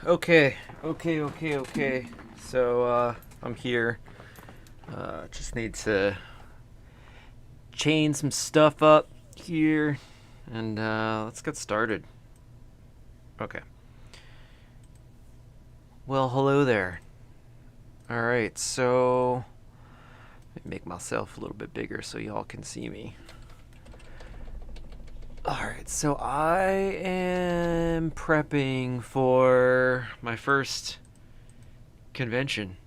Okay. So, I'm here. Just need to chain some stuff up here, and let's get started. Okay. Well, hello there. Alright, so let me make myself a little bit bigger so y'all can see me. Alright, so I am prepping for my first convention,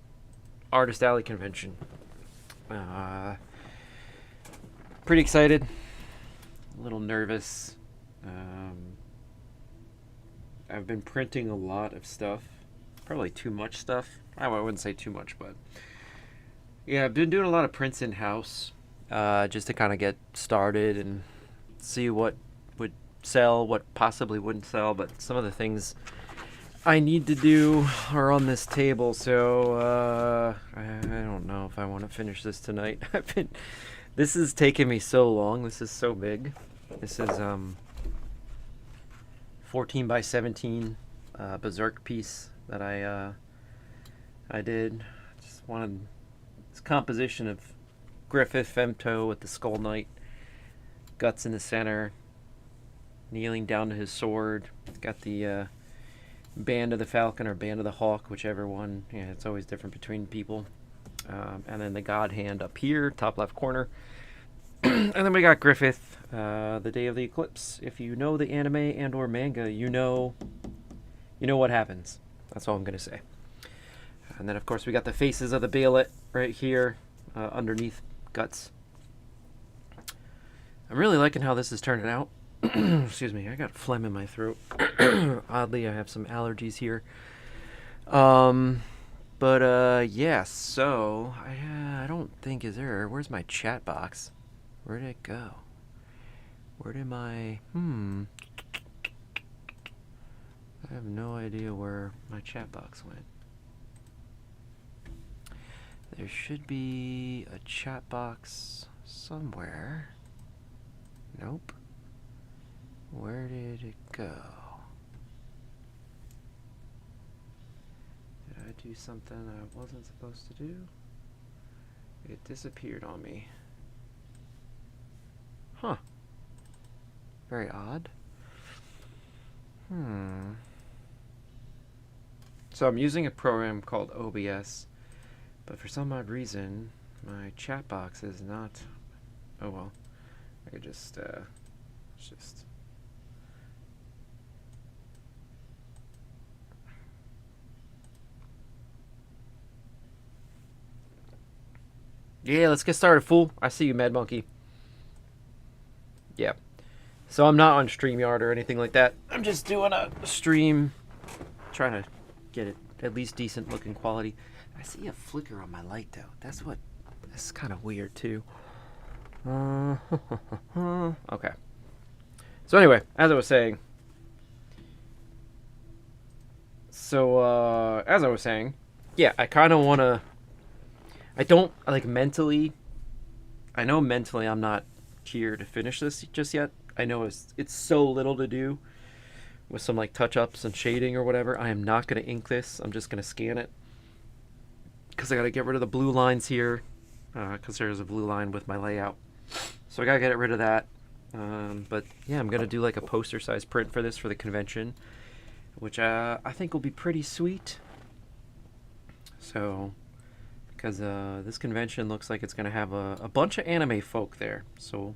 Artist Alley convention. Pretty excited, a little nervous. I've been printing a lot of stuff, probably too much stuff. I wouldn't say too much, but yeah, I've been doing a lot of prints in-house, just to kind of get started and see what would sell, what possibly wouldn't sell, but some of the things I need to do are on this table, so I don't know if I want to finish this tonight. This has taken me so long. This is so big. This is 14 by 17 Berserk piece that I did. Just wanted this composition of Griffith Femto with the Skull Knight, guts in the center, kneeling down to his sword. It's got the Band of the Falcon or Band of the Hawk, whichever one. Yeah, it's always different between people. And then the God Hand up here, top left corner. And then we got Griffith, the Day of the Eclipse. If you know the anime and or manga, you know what happens. That's all I'm going to say. And then, of course, we got the faces of the Baalit right here, underneath Guts. I'm really liking how this is turning out. Excuse me, I got phlegm in my throat. Oddly, I have some allergies here. Yeah, so I don't think where's my chat box? Where did it go? Where did my I have no idea where my chat box went. There should be a chat box somewhere. Nope. Where did it go? Did I do something I wasn't supposed to do? It disappeared on me. Huh. Very odd. So I'm using a program called OBS, but for some odd reason, my chat box is not... Oh well. I could just... Yeah, let's get started, fool. I see you, Mad Monkey. Yeah. So I'm not on StreamYard or anything like that. I'm just doing a stream, trying to get it at least decent looking quality. I see a flicker on my light, though. That's kind of weird, too. Okay. So anyway, as I was saying. Yeah, I kind of want to... I don't, like, mentally... I know mentally I'm not here to finish this just yet. I know it's so little to do with some, like, touch-ups and shading or whatever. I am not going to ink this. I'm just going to scan it. Because I got to get rid of the blue lines here. Because there's a blue line with my layout. So I got to get rid of that. But, yeah, I'm going to do, like, a poster-size print for this for the convention. Which I think will be pretty sweet. So... Because this convention looks like it's going to have a bunch of anime folk there. So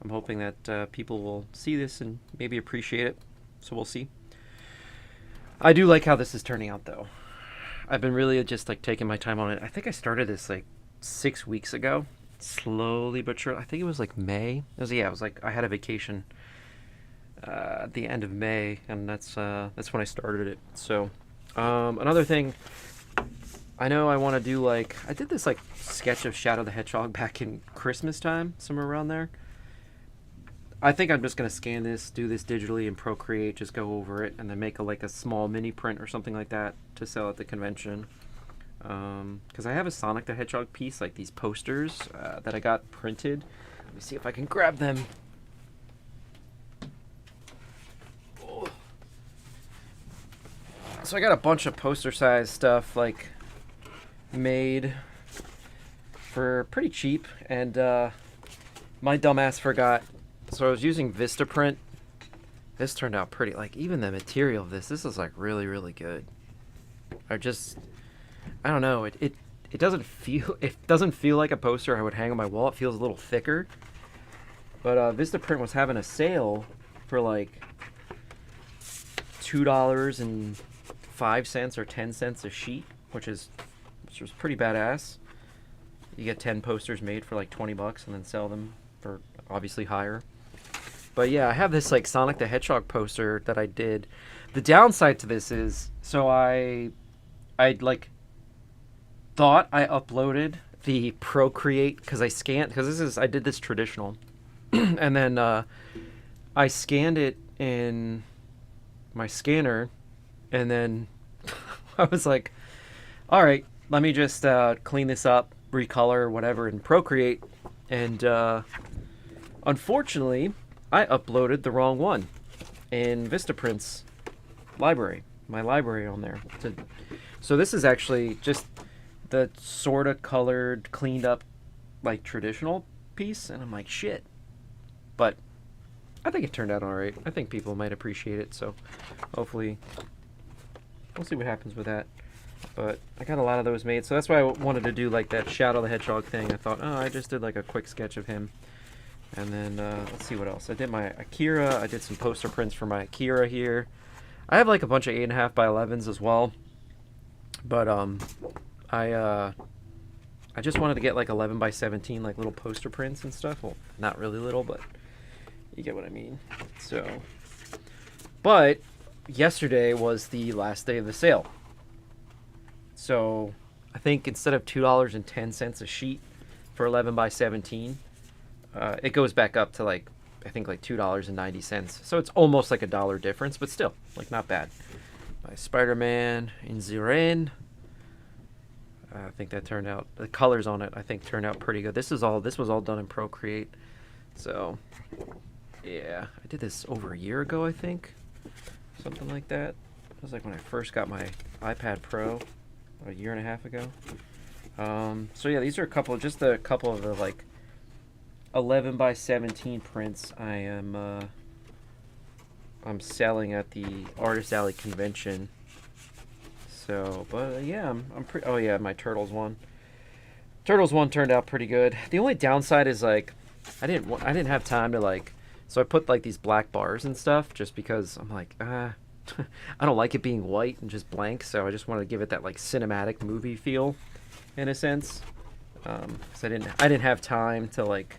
I'm hoping that people will see this and maybe appreciate it. So we'll see. I do like how this is turning out, though. I've been really just like taking my time on it. I think I started this like 6 weeks ago. Slowly but surely. I think it was like May. It was like I had a vacation at the end of May. And that's when I started it. So another thing... I know I want to do, like... I did this, like, sketch of Shadow the Hedgehog back in Christmas time, somewhere around there. I think I'm just going to scan this, do this digitally in Procreate, just go over it, and then make, a small mini print or something like that to sell at the convention. Because I have a Sonic the Hedgehog piece, like these posters that I got printed. Let me see if I can grab them. Oh. So I got a bunch of poster-sized stuff, like... made for pretty cheap, and my dumbass forgot. So I was using Vistaprint. This turned out pretty, like, even the material of this is like really, really good. I don't know, it doesn't feel like a poster I would hang on my wall. It feels a little thicker. But Vistaprint was having a sale for like $2.05 or 10 cents a sheet, which was pretty badass. You get 10 posters made for like $20 and then sell them for obviously higher. But yeah, I have this like Sonic the Hedgehog poster that I did. The downside to this is, so I like thought I uploaded the Procreate because I did this traditional, and then I scanned it in my scanner, and then I was like, all right, let me just clean this up, recolor, whatever, in Procreate. And unfortunately, I uploaded the wrong one in Vistaprint's library, my library on there. So this is actually just the sort of colored, cleaned up, like traditional piece, and I'm like, shit. But I think it turned out all right. I think people might appreciate it, so hopefully we'll see what happens with that. But I got a lot of those made, so that's why I wanted to do like that Shadow the Hedgehog thing. I thought, oh, I just did like a quick sketch of him. And then let's see what else. I did my Akira. I did some poster prints for my Akira here. I have like a bunch of 8.5 by 11s as well. But I just wanted to get like 11 by 17 like little poster prints and stuff. Well, not really little, but you get what I mean. So, but yesterday was the last day of the sale. So I think instead of $2.10 a sheet for 11 by 17, it goes back up to like, I think like $2.90. So it's almost like $1 difference, but still, like not bad. My Spider-Man in Ziren. I think that turned out, the colors on it I think turned out pretty good. This was all done in Procreate. So yeah, I did this over a year ago, I think. Something like that. It was like when I first got my iPad Pro a year and a half ago. So yeah, these are just a couple of the like 11 by 17 prints I'm selling at the Artist Alley convention. So, but yeah, I'm pretty. Oh yeah, my Turtles one. Turtles one turned out pretty good. The only downside is like, I didn't have time to like, so I put like these black bars and stuff just because I'm like, I don't like it being white and just blank, so I just wanted to give it that like cinematic movie feel, in a sense. Because I didn't have time to like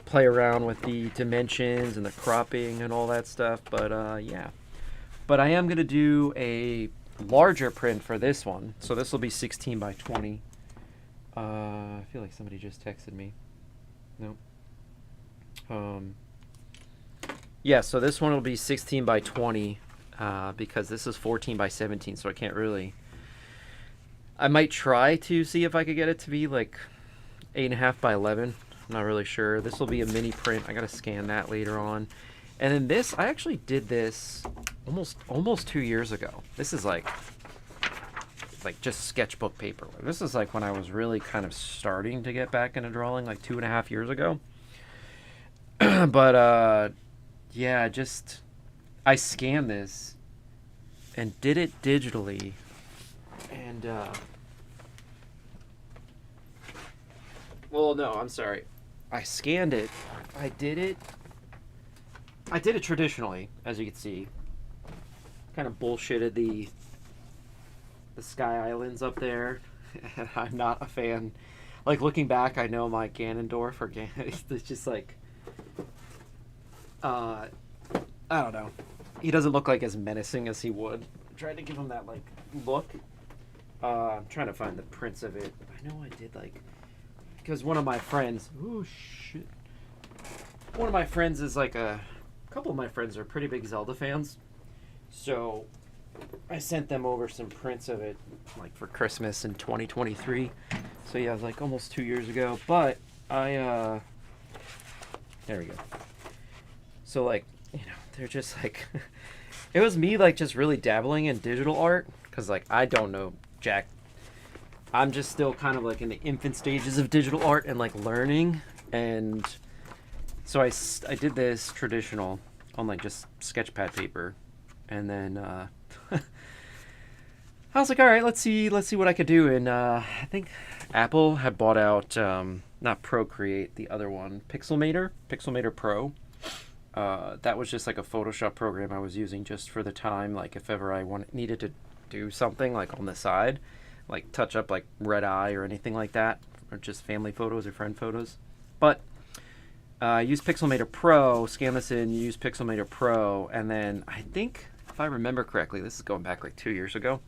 play around with the dimensions and the cropping and all that stuff. But yeah, but I am gonna do a larger print for this one, so this will be 16 by 20. I feel like somebody just texted me. Nope. Yeah, so this one will be 16 by 20 because this is 14 by 17, so I can't really. I might try to see if I could get it to be like 8.5 by 11. I'm not really sure. This will be a mini print. I gotta scan that later on. And then this, I actually did this almost 2 years ago. This is like just sketchbook paper. This is like when I was really kind of starting to get back into drawing, like 2.5 years ago. But yeah, I scanned this and did it digitally, and well, no, I'm sorry. I scanned it. I did it traditionally, as you can see. Kind of bullshitted the Sky Islands up there, and I'm not a fan. Like, looking back, I know my Ganondorf or it's just like, I don't know. He doesn't look like as menacing as he would. I tried to give him that like look. I'm trying to find the prints of it. I know I did like, because one of my friends. Oh shit. One of my friends is like a couple of my friends are pretty big Zelda fans, so I sent them over some prints of it like for Christmas in 2023. So yeah, it was like almost 2 years ago. But there we go. So like, you know, they're just like it was me like just really dabbling in digital art, because like I don't know jack. I'm just still kind of like in the infant stages of digital art and like learning. And so I did this traditional on like just sketchpad paper, and then I was like, all right, let's see what I could do. And I think Apple had bought out not Procreate, the other one, Pixelmator Pro. That was just like a Photoshop program I was using just for the time, like if ever I needed to do something like on the side, like touch up like red eye or anything like that, or just family photos or friend photos. But I used Pixelmator Pro, scan this in, use Pixelmator Pro, and then I think, if I remember correctly, this is going back like 2 years ago.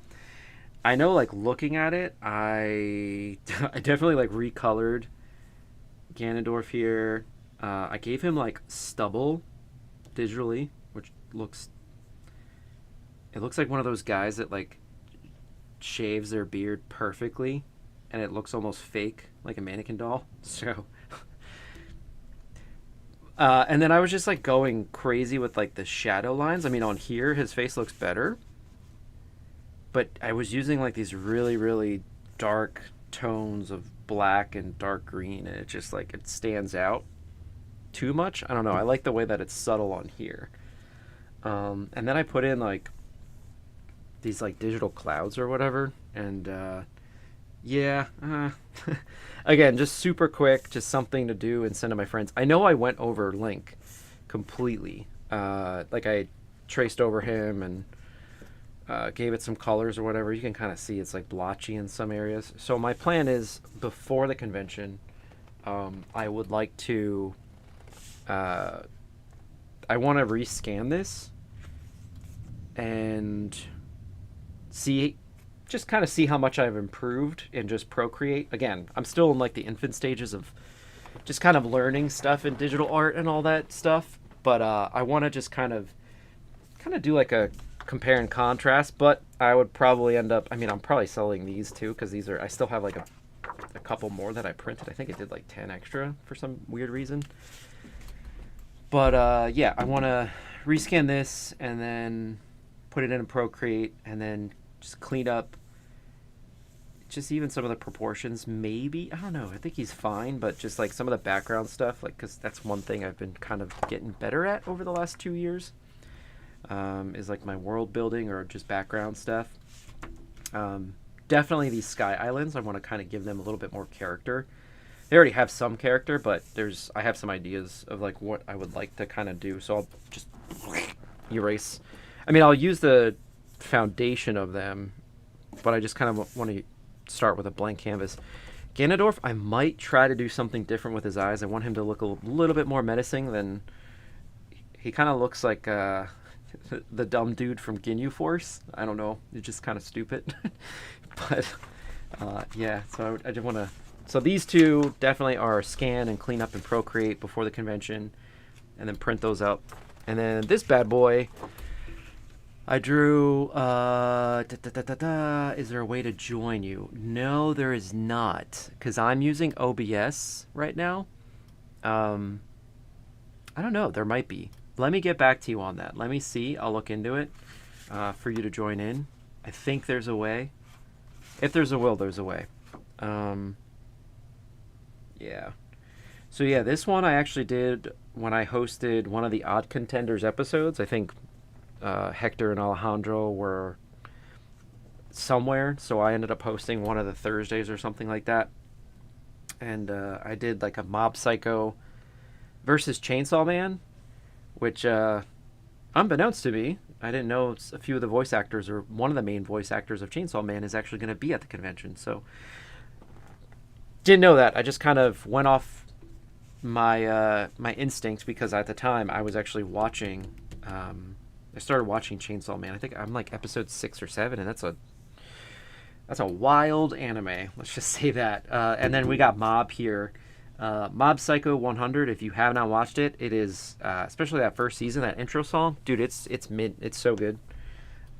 I know, like looking at it, I definitely like recolored Ganondorf here. I gave him like stubble digitally, which looks like one of those guys that like shaves their beard perfectly, and it looks almost fake, like a mannequin doll. So And then I was just like going crazy with like the shadow lines. I mean, on here his face looks better, but I was using like these really really dark tones of black and dark green, and it just like it stands out too much. I don't know. I like the way that it's subtle on here. And then I put in like these like digital clouds or whatever, and yeah, again, just super quick, just something to do and send to my friends. I know I went over Link completely. Like I traced over him and gave it some colors or whatever. You can kind of see it's like blotchy in some areas. So my plan is before the convention, I would like to. I want to rescan this and see, just kind of see how much I've improved in just Procreate. Again, I'm still in like the infant stages of just kind of learning stuff in digital art and all that stuff. But I want to just kind of do like a compare and contrast. But I would probably end up. I mean, I'm probably selling these too because these are. I still have like a couple more that I printed. I think it did like 10 extra for some weird reason. But yeah, I want to rescan this and then put it in Procreate and then just clean up just even some of the proportions. Maybe, I don't know, I think he's fine, but just like some of the background stuff, like, because that's one thing I've been kind of getting better at over the last 2 years, is like my world building or just background stuff. Definitely these sky islands, I want to kind of give them a little bit more character. They already have some character, but I have some ideas of like what I would like to kind of do, so I'll just erase. I mean, I'll use the foundation of them, but I just kind of want to start with a blank canvas. Ganondorf, I might try to do something different with his eyes. I want him to look a little bit more menacing than he kind of looks like the dumb dude from Ginyu Force. I don't know, it's just kind of stupid. But yeah, so I just want to. So these two definitely are scan and clean up and Procreate before the convention, and then print those up. And then this bad boy, I drew. Is there a way to join you? No, there is not, because I'm using OBS right now. I don't know. There might be. Let me get back to you on that. Let me see. I'll look into it for you to join in. I think there's a way. If there's a will, there's a way. Yeah. So yeah, this one I actually did when I hosted one of the Odd Contenders episodes. I think Hector and Alejandro were somewhere, so I ended up hosting one of the Thursdays or something like that. And I did like a Mob Psycho versus Chainsaw Man, which unbeknownst to me, I didn't know a few of the voice actors, or one of the main voice actors of Chainsaw Man, is actually going to be at the convention. So didn't know that. I just kind of went off my my instincts, because at the time I was actually watching. I started watching Chainsaw Man. I think I'm like episode 6 or 7, and that's a wild anime. Let's just say that. And then we got Mob here. Mob Psycho 100. If you have not watched it, it is especially that first season, that intro song, dude. It's so good.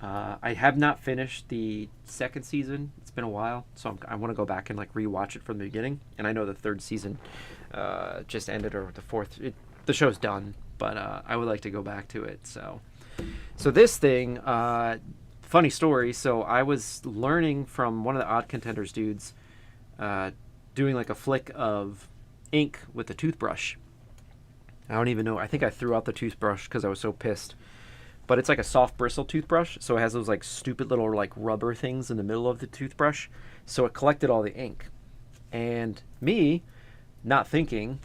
I have not finished the second season. It's been a while, so I want to go back and like rewatch it from the beginning. And I know the third season just ended, or the fourth. The show's done, but I would like to go back to it. So this thing, funny story. So I was learning from one of the Odd Contenders dudes, doing like a flick of ink with a toothbrush. I don't even know. I think I threw out the toothbrush because I was so pissed. But it's like a soft bristle toothbrush, so it has those like stupid little like rubber things in the middle of the toothbrush. So it collected all the ink. And me, not thinking,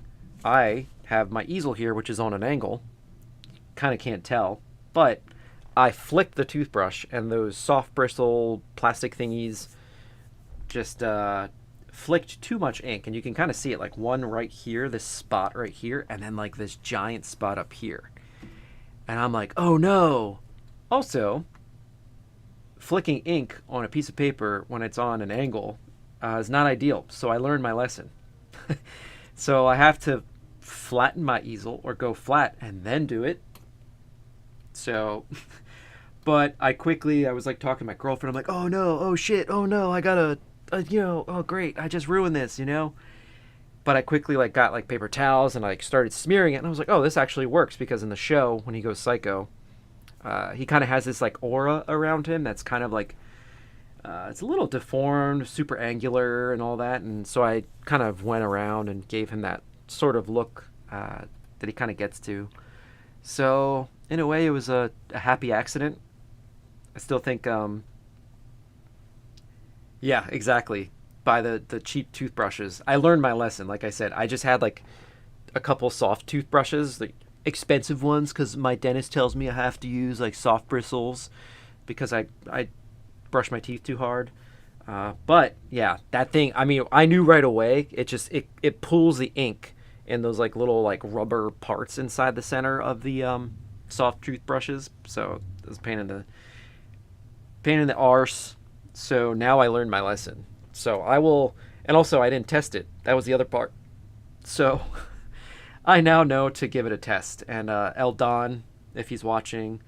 I have my easel here, which is on an angle. Kind of can't tell. But I flicked the toothbrush, and those soft bristle plastic thingies just flicked too much ink. And you can kind of see it, like one right here, this spot right here, and then like this giant spot up here. And I'm like, oh no. Also, flicking ink on a piece of paper when it's on an angle is not ideal. So I learned my lesson. So I have to flatten my easel, or go flat and then do it. So, but I was like talking to my girlfriend. I'm like, oh no, oh shit, oh no, I gotta, oh great, I just ruined this, But but I quickly like got like paper towels and I like started smearing it, and I was like, oh, this actually works, because in the show when he goes psycho, he kind of has this like aura around him that's kind of like it's a little deformed, super angular, and all that. And so I kind of went around and gave him that sort of look that he kind of gets to. So in a way, it was a happy accident. I still think, yeah, exactly. By the cheap toothbrushes, I learned my lesson. Like I said, I just had like a couple soft toothbrushes, like expensive ones, because my dentist tells me I have to use like soft bristles because I brush my teeth too hard. But yeah, that thing. I mean, I knew right away. It pulls the ink in those like little like rubber parts inside the center of the soft toothbrushes. So it was pain in the arse. So now I learned my lesson. So I will, and also I didn't test it. That was the other part. So I now know to give it a test. And Eldon, if he's watching,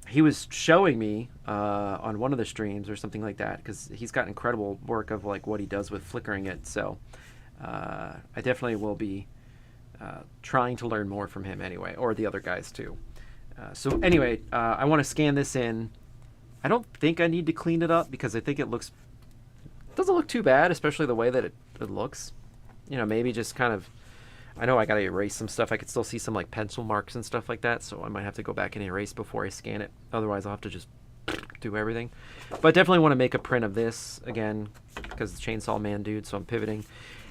he was showing me on one of the streams or something like that, because he's got incredible work of like what he does with flickering it. So I definitely will be trying to learn more from him anyway, or the other guys too. So anyway, I want to scan this in. I don't think I need to clean it up, because I think it doesn't look too bad, especially the way that it looks. You know, maybe just kind of, I know I gotta erase some stuff. I could still see some like pencil marks and stuff like that, so I might have to go back and erase before I scan it. Otherwise, I'll have to just do everything. But I definitely want to make a print of this again, because the Chainsaw Man dude, so I'm pivoting.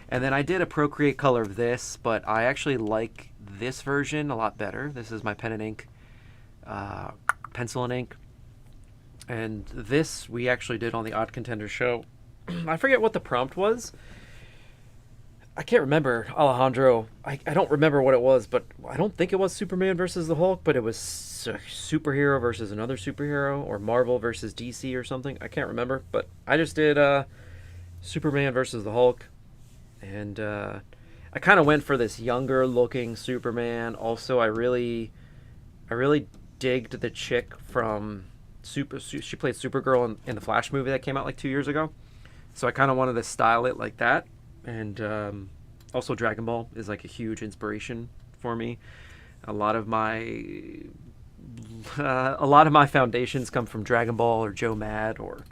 And then I did a Procreate color of this, but I actually like this version a lot better. This is my pen and ink, pencil and ink. And this we actually did on the Odd Contender show. I forget what the prompt was. I can't remember, Alejandro. I don't remember what it was, but I don't think it was Superman versus the Hulk, but it was a superhero versus another superhero, or Marvel versus DC or something. I can't remember, but I just did Superman versus the Hulk. And I kind of went for this younger looking Superman. Also, I really digged the chick from she played Supergirl in the Flash movie that came out like 2 years ago. So I kind of wanted to style it like that. And also Dragon Ball is like a huge inspiration for me. A lot of my foundations come from Dragon Ball or Joe Mad, or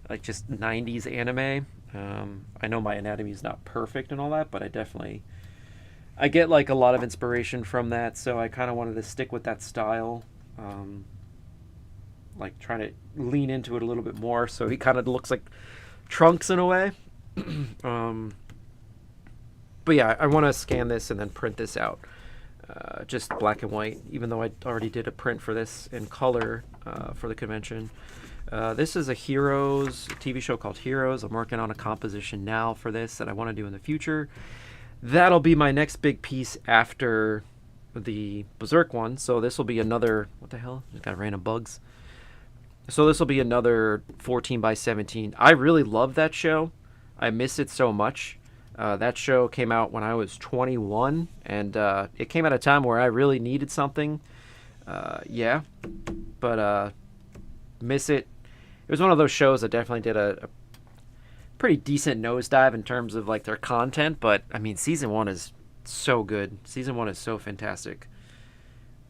like just 90s anime. I know my anatomy is not perfect and all that, but I get like a lot of inspiration from that. So I kind of wanted to stick with that style. Like trying to lean into it a little bit more, so he kind of looks like Trunks in a way. But yeah, I want to scan this and then print this out, just black and white, even though I already did a print for this in color for the convention. This is a TV show called Heroes. I'm working on a composition now for this that I want to do in the future. That'll be my next big piece after the Berserk one. So this will be another, what the hell? Just got random bugs. So this will be another 14x17. I really love that show. I miss it so much. That show came out when I was 21, and it came at a time where I really needed something. Yeah, but miss it. It was one of those shows that definitely did a pretty decent nosedive in terms of like their content, but I mean, season 1 is so good. Season 1 is so fantastic.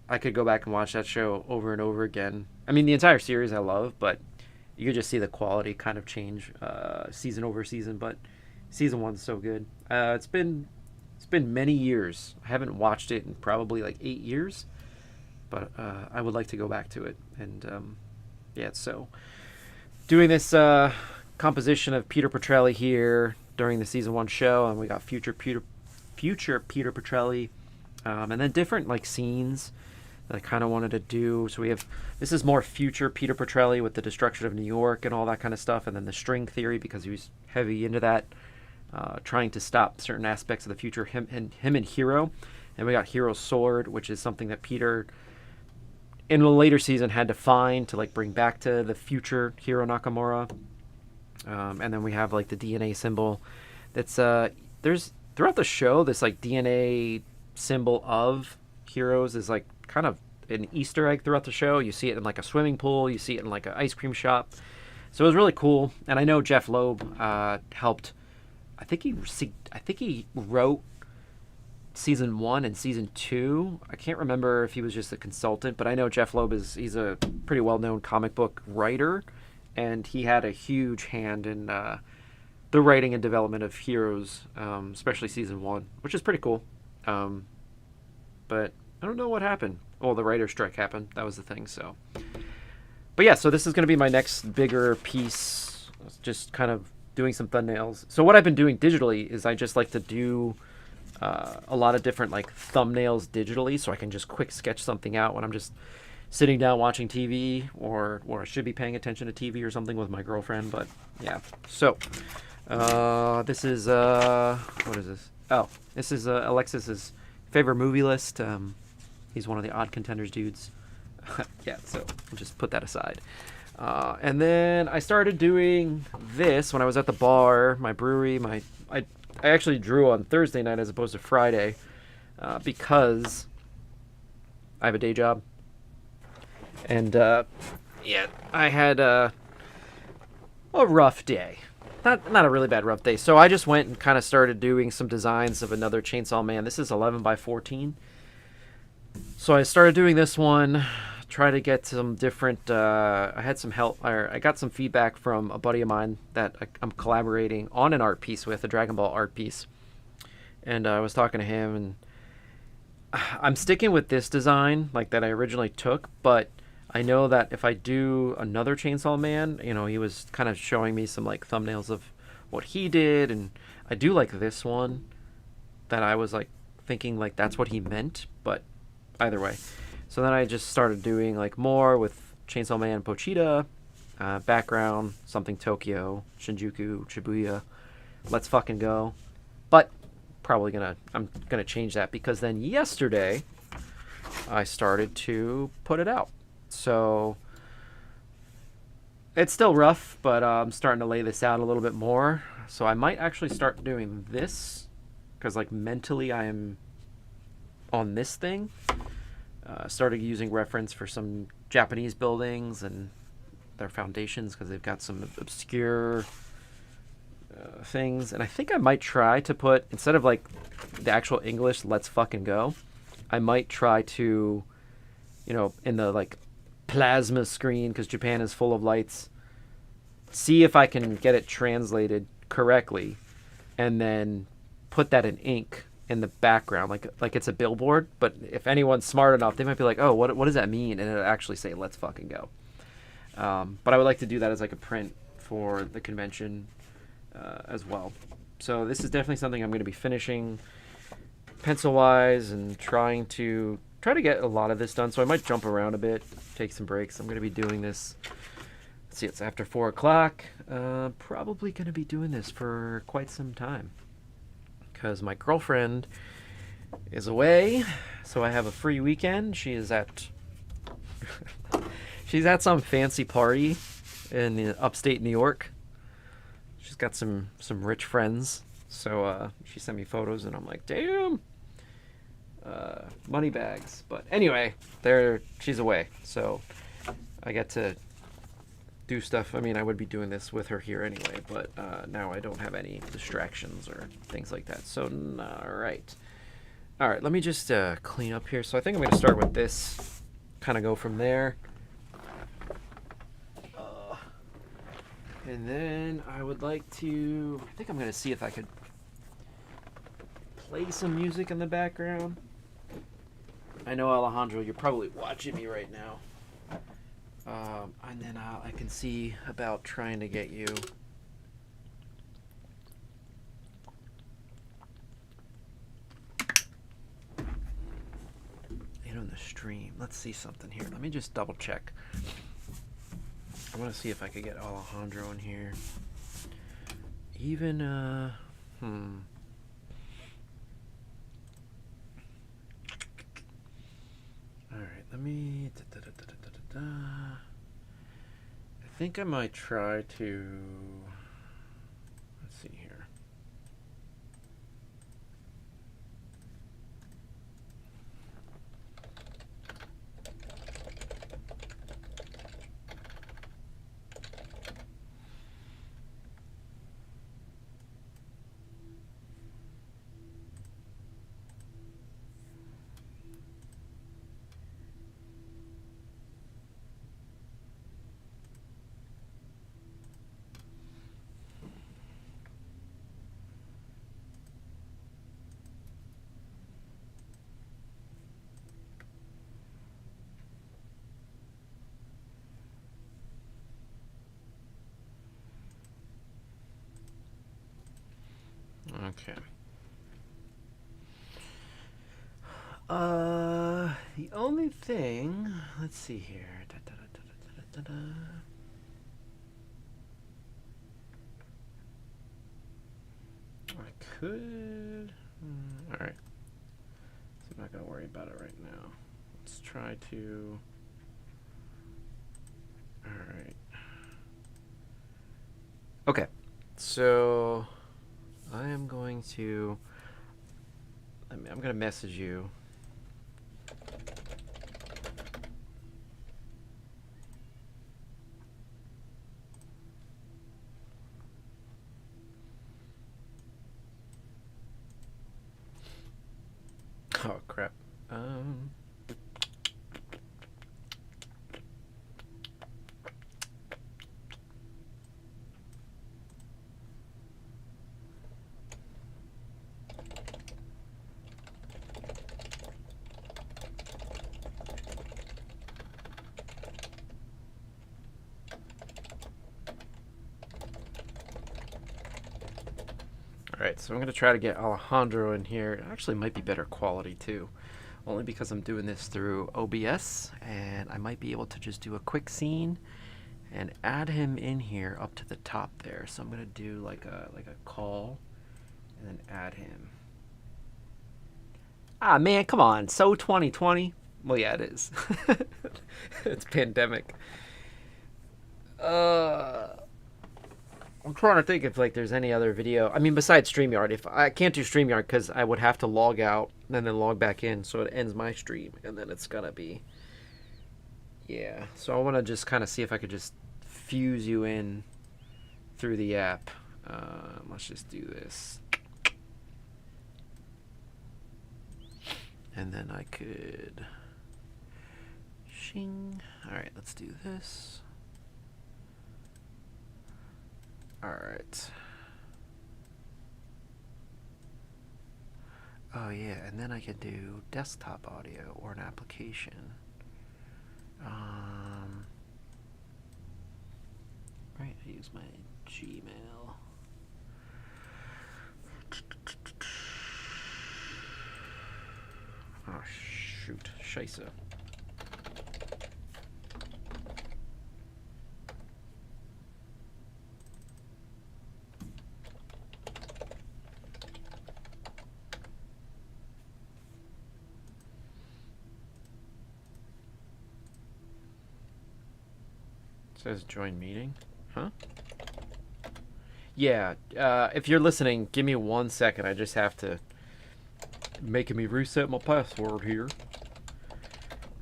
I could go back and watch that show over and over again. I mean, the entire series I love, but you could just see the quality kind of change season over season. But season 1's so good. It's been many years. I haven't watched it in probably like 8 years, but I would like to go back to it. And yeah, so doing this composition of Peter Petrelli here during the season 1 show, and we got future Peter Petrelli, and then different like scenes that I kind of wanted to do. So this is more future Peter Petrelli with the destruction of New York and all that kind of stuff, and then the string theory, because he was heavy into that, trying to stop certain aspects of the future, him and Hero. And we got Hero's sword, which is something that Peter in a later season had to find to like bring back to the future Hiro Nakamura. And then we have like the DNA symbol that's there's throughout the show, this like DNA symbol of Heroes is like kind of an Easter egg throughout the show. You see it in like a swimming pool, you see it in like an ice cream shop. So it was really cool. And I know Jeff Loeb helped I think he wrote season 1 and season 2. I can't remember if he was just a consultant, but I know Jeff Loeb he's a pretty well known comic book writer, and he had a huge hand in the writing and development of Heroes, especially season 1, which is pretty cool. But I don't know what happened. Oh, the writer's strike happened. That was the thing. So, but yeah, so this is going to be my next bigger piece. Just kind of doing some thumbnails. So what I've been doing digitally is I just like to do a lot of different like thumbnails digitally, so I can just quick sketch something out when I'm just sitting down watching TV, or I should be paying attention to TV or something with my girlfriend. But yeah, so this is what is this? Oh, this is Alexis's favorite movie list. He's one of the Odd Contenders dudes. Yeah, so I'll just put that aside. And then I started doing this when I was at the bar, my brewery. I actually drew on Thursday night as opposed to Friday because I have a day job. And yeah, I had a rough day. Not a really bad rough day. So I just went and kind of started doing some designs of another Chainsaw Man. This is 11 by 14. So I started doing this one, try to get some different, I had some help, or I got some feedback from a buddy of mine that I'm collaborating on an art piece with, a Dragon Ball art piece. And I was talking to him, and I'm sticking with this design, like that I originally took, but I know that if I do another Chainsaw Man, you know, he was kind of showing me some like thumbnails of what he did, and I do like this one that I was like thinking like that's what he meant, but either way. So then I just started doing like more with Chainsaw Man, Pochita, background, something Tokyo, Shinjuku, Shibuya, let's fucking go. But I'm gonna change that because then yesterday I started to put it out. So it's still rough, but I'm starting to lay this out a little bit more. So I might actually start doing this because like mentally I am on this thing. Started using reference for some Japanese buildings and their foundations because they've got some obscure things. And I think I might try to put, instead of like the actual English let's fucking go, I might try to, you know, in the like plasma screen, because Japan is full of lights, see if I can get it translated correctly and then put that in ink in the background, like it's a billboard. But if anyone's smart enough, they might be like, oh, what does that mean? And it'll actually say let's fucking go. But I would like to do that as like a print for the convention as well. So this is definitely something I'm going to be finishing pencil wise and try to get a lot of this done. So I might jump around a bit, take some breaks. I'm going to be doing this, let's see, it's after 4 o'clock. Probably going to be doing this for quite some time because my girlfriend is away, so I have a free weekend. She is at she's at some fancy party in the upstate New York. She's got some rich friends, so she sent me photos and I'm like, damn, money bags. But anyway, she's away, so I get to do stuff. I mean, I would be doing this with her here anyway, but now I don't have any distractions or things like that. So, all right, let me just clean up here. So I think I'm going to start with this, kind of go from there. And then I would like to, I think I'm going to see if I could play some music in the background. I know, Alejandro, you're probably watching me right now. And then I can see about trying to get you in on the stream. Let's see something here. Let me just double check. I want to see if I could get Alejandro in here. Even, Alright, let me... I think I might try to... Let's see here. Okay. The only thing, let's see here. I could. All right. So I'm not gonna worry about it right now. Let's try to. All right. Okay. So I am going to. I'm gonna message you. Oh crap. Alright, so I'm going to try to get Alejandro in here. It actually might be better quality too, only because I'm doing this through OBS, and I might be able to just do a quick scene and add him in here up to the top there. So I'm going to do like a call and then add him. Ah man, come on. So 2020. Well, yeah, it is. It's pandemic. I'm trying to think if like there's any other video. I mean, besides StreamYard, if I can't do StreamYard because I would have to log out and then log back in, so it ends my stream, and then it's gonna be. Yeah, so I want to just kind of see if I could just fuse you in through the app. Let's just do this, and then I could. Shing. All right, let's do this. Alright. Oh yeah, and then I could do desktop audio or an application. Right, I use my Gmail. Oh shoot, scheisse. Says join meeting. Huh? Yeah, if you're listening, give me 1 second. I just have to making me reset my password here.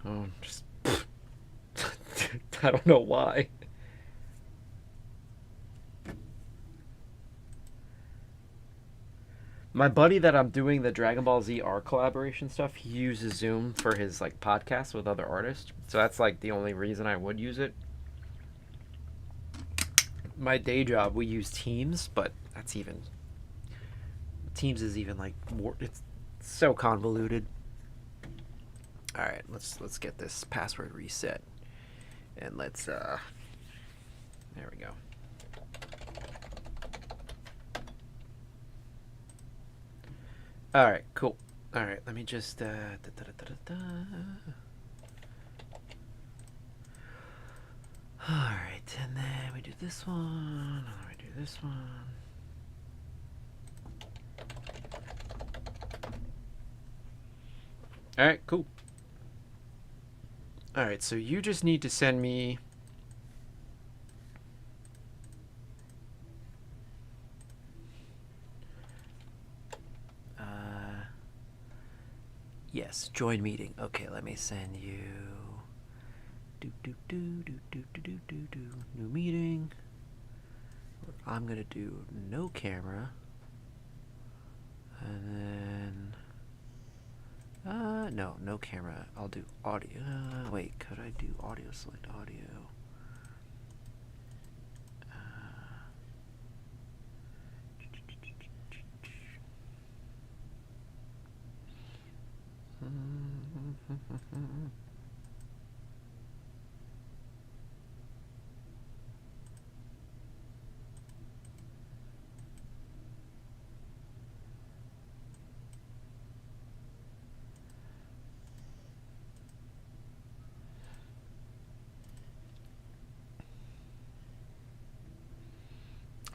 Oh, just I don't know why. My buddy that I'm doing the Dragon Ball Z R collaboration stuff, he uses Zoom for his like podcasts with other artists. So that's like the only reason I would use it. My day job, we use Teams, but that's even Teams is even like more, it's so convoluted. All right, let's get this password reset, and let's there we go. All right, cool. All right, let me just All right, and then we do this one, and then we do this one. All right, cool. All right, so you just need to send me yes, join meeting. Okay, let me send you new meeting. I'm gonna do no camera, and then no camera. I'll do audio. Wait, could I do audio? Select audio.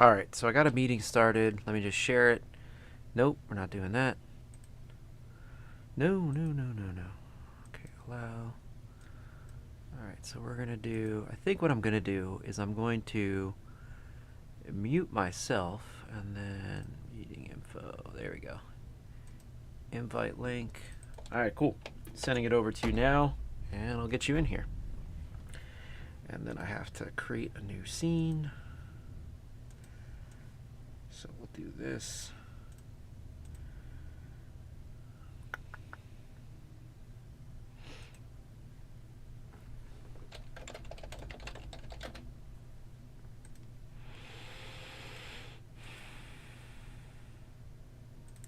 All right, so I got a meeting started. Let me just share it. Nope, we're not doing that. No, no, no, no, no. Okay, allow. All right, so we're going to do, I think what I'm going to do is I'm going to mute myself and then meeting info. There we go. Invite link. All right, cool. Sending it over to you now, and I'll get you in here. And then I have to create a new scene. So we'll do this.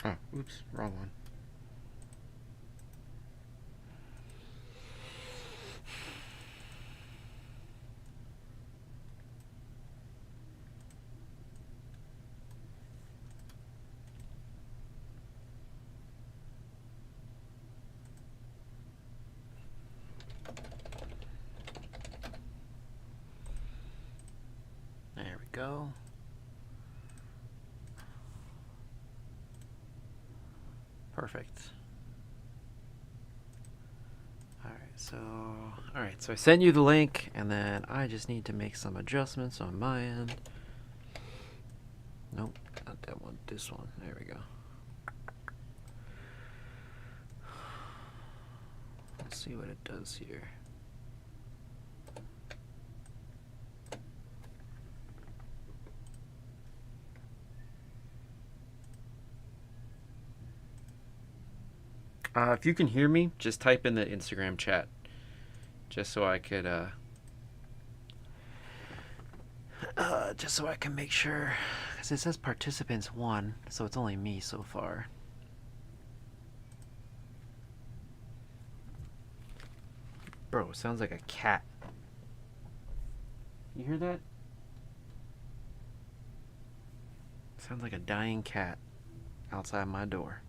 Oh, oops, wrong one. There we go. Perfect. All right, so I sent you the link, and then I just need to make some adjustments on my end. Nope, not that one, this one. There we go. Let's see what it does here. If you can hear me, just type in the Instagram chat, just so I could, just so I can make sure, because it says participants 1, so it's only me so far. Bro, it sounds like a cat. You hear that? Sounds like a dying cat outside my door.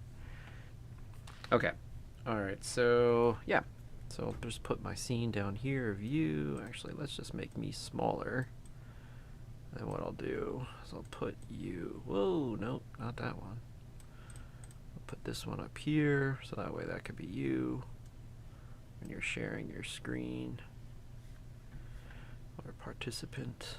Okay. Alright, so yeah. So I'll just put my scene down here, view. Actually, let's just make me smaller. And what I'll do is I'll put you. Whoa, nope, not that one. I'll put this one up here, so that way that could be you when you're sharing your screen. Or participant.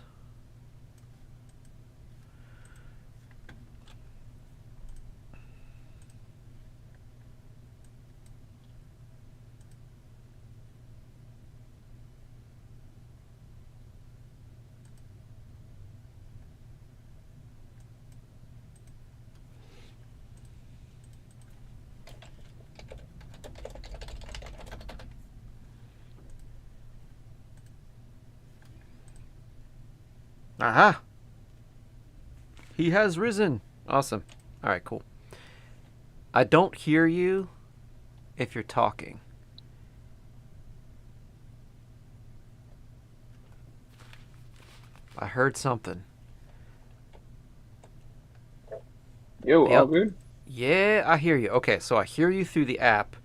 Aha! He has risen. Awesome. Alright, cool. I don't hear you if you're talking. I heard something. Yo, Yep. all good? Yeah, I hear you. Okay, so I hear you through the app.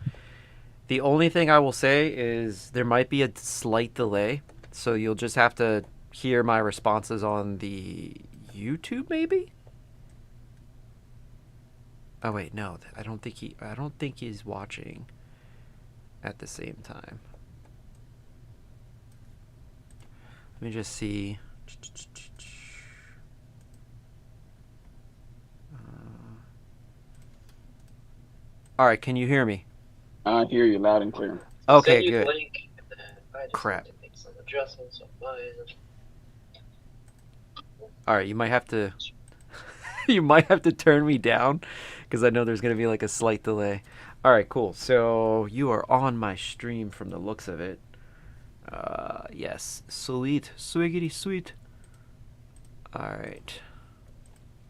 The only thing I will say is there might be a slight delay, so you'll just have to hear my responses on the YouTube, maybe? Oh wait, no. I don't think he's watching at the same time. Let me just see. All right, can you hear me? I hear you loud and clear. Okay, Send you the good. link, and then I just Crap. need to make some adjustments on my end. All right, you might have to you might have to turn me down because I know there's going to be like a slight delay. All right, cool. So you are on my stream from the looks of it. Yes, sweet, swiggity sweet. All right.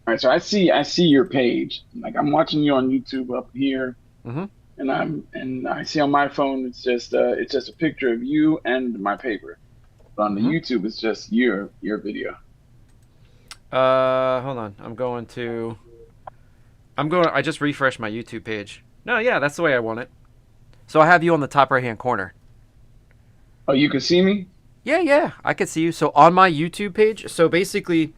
All right, so I see your page. Like I'm watching you on YouTube up here, Mhm. and I see on my phone it's just a picture of you and my paper. But on the Mhm. YouTube it's just your video. Hold on. I just refreshed my YouTube page. No, yeah, that's the way I want it. So I have you on the top right-hand corner. Oh, you can see me? Yeah, I could see you. So on my YouTube page, so basically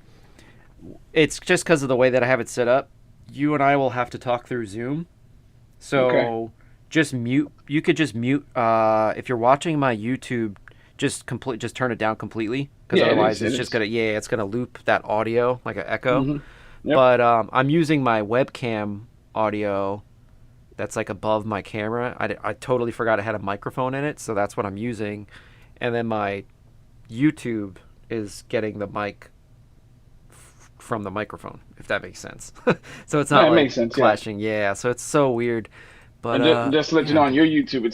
it's just because of the way that I have it set up. You and I will have to talk through Zoom. So Okay. just mute. You could just mute. If you're watching my YouTube, just turn it down completely. Because Yeah, it otherwise, is. It it's just is. it's gonna loop that audio like an echo. Mm-hmm. Yep. But I'm using my webcam audio that's like above my camera. I totally forgot it had a microphone in it, so that's what I'm using. And then my YouTube is getting the mic from the microphone, if that makes sense. So it's Yeah, not it like makes sense. Yeah. clashing. Yeah, so it's so weird. But And just to let you know, yeah, on your YouTube,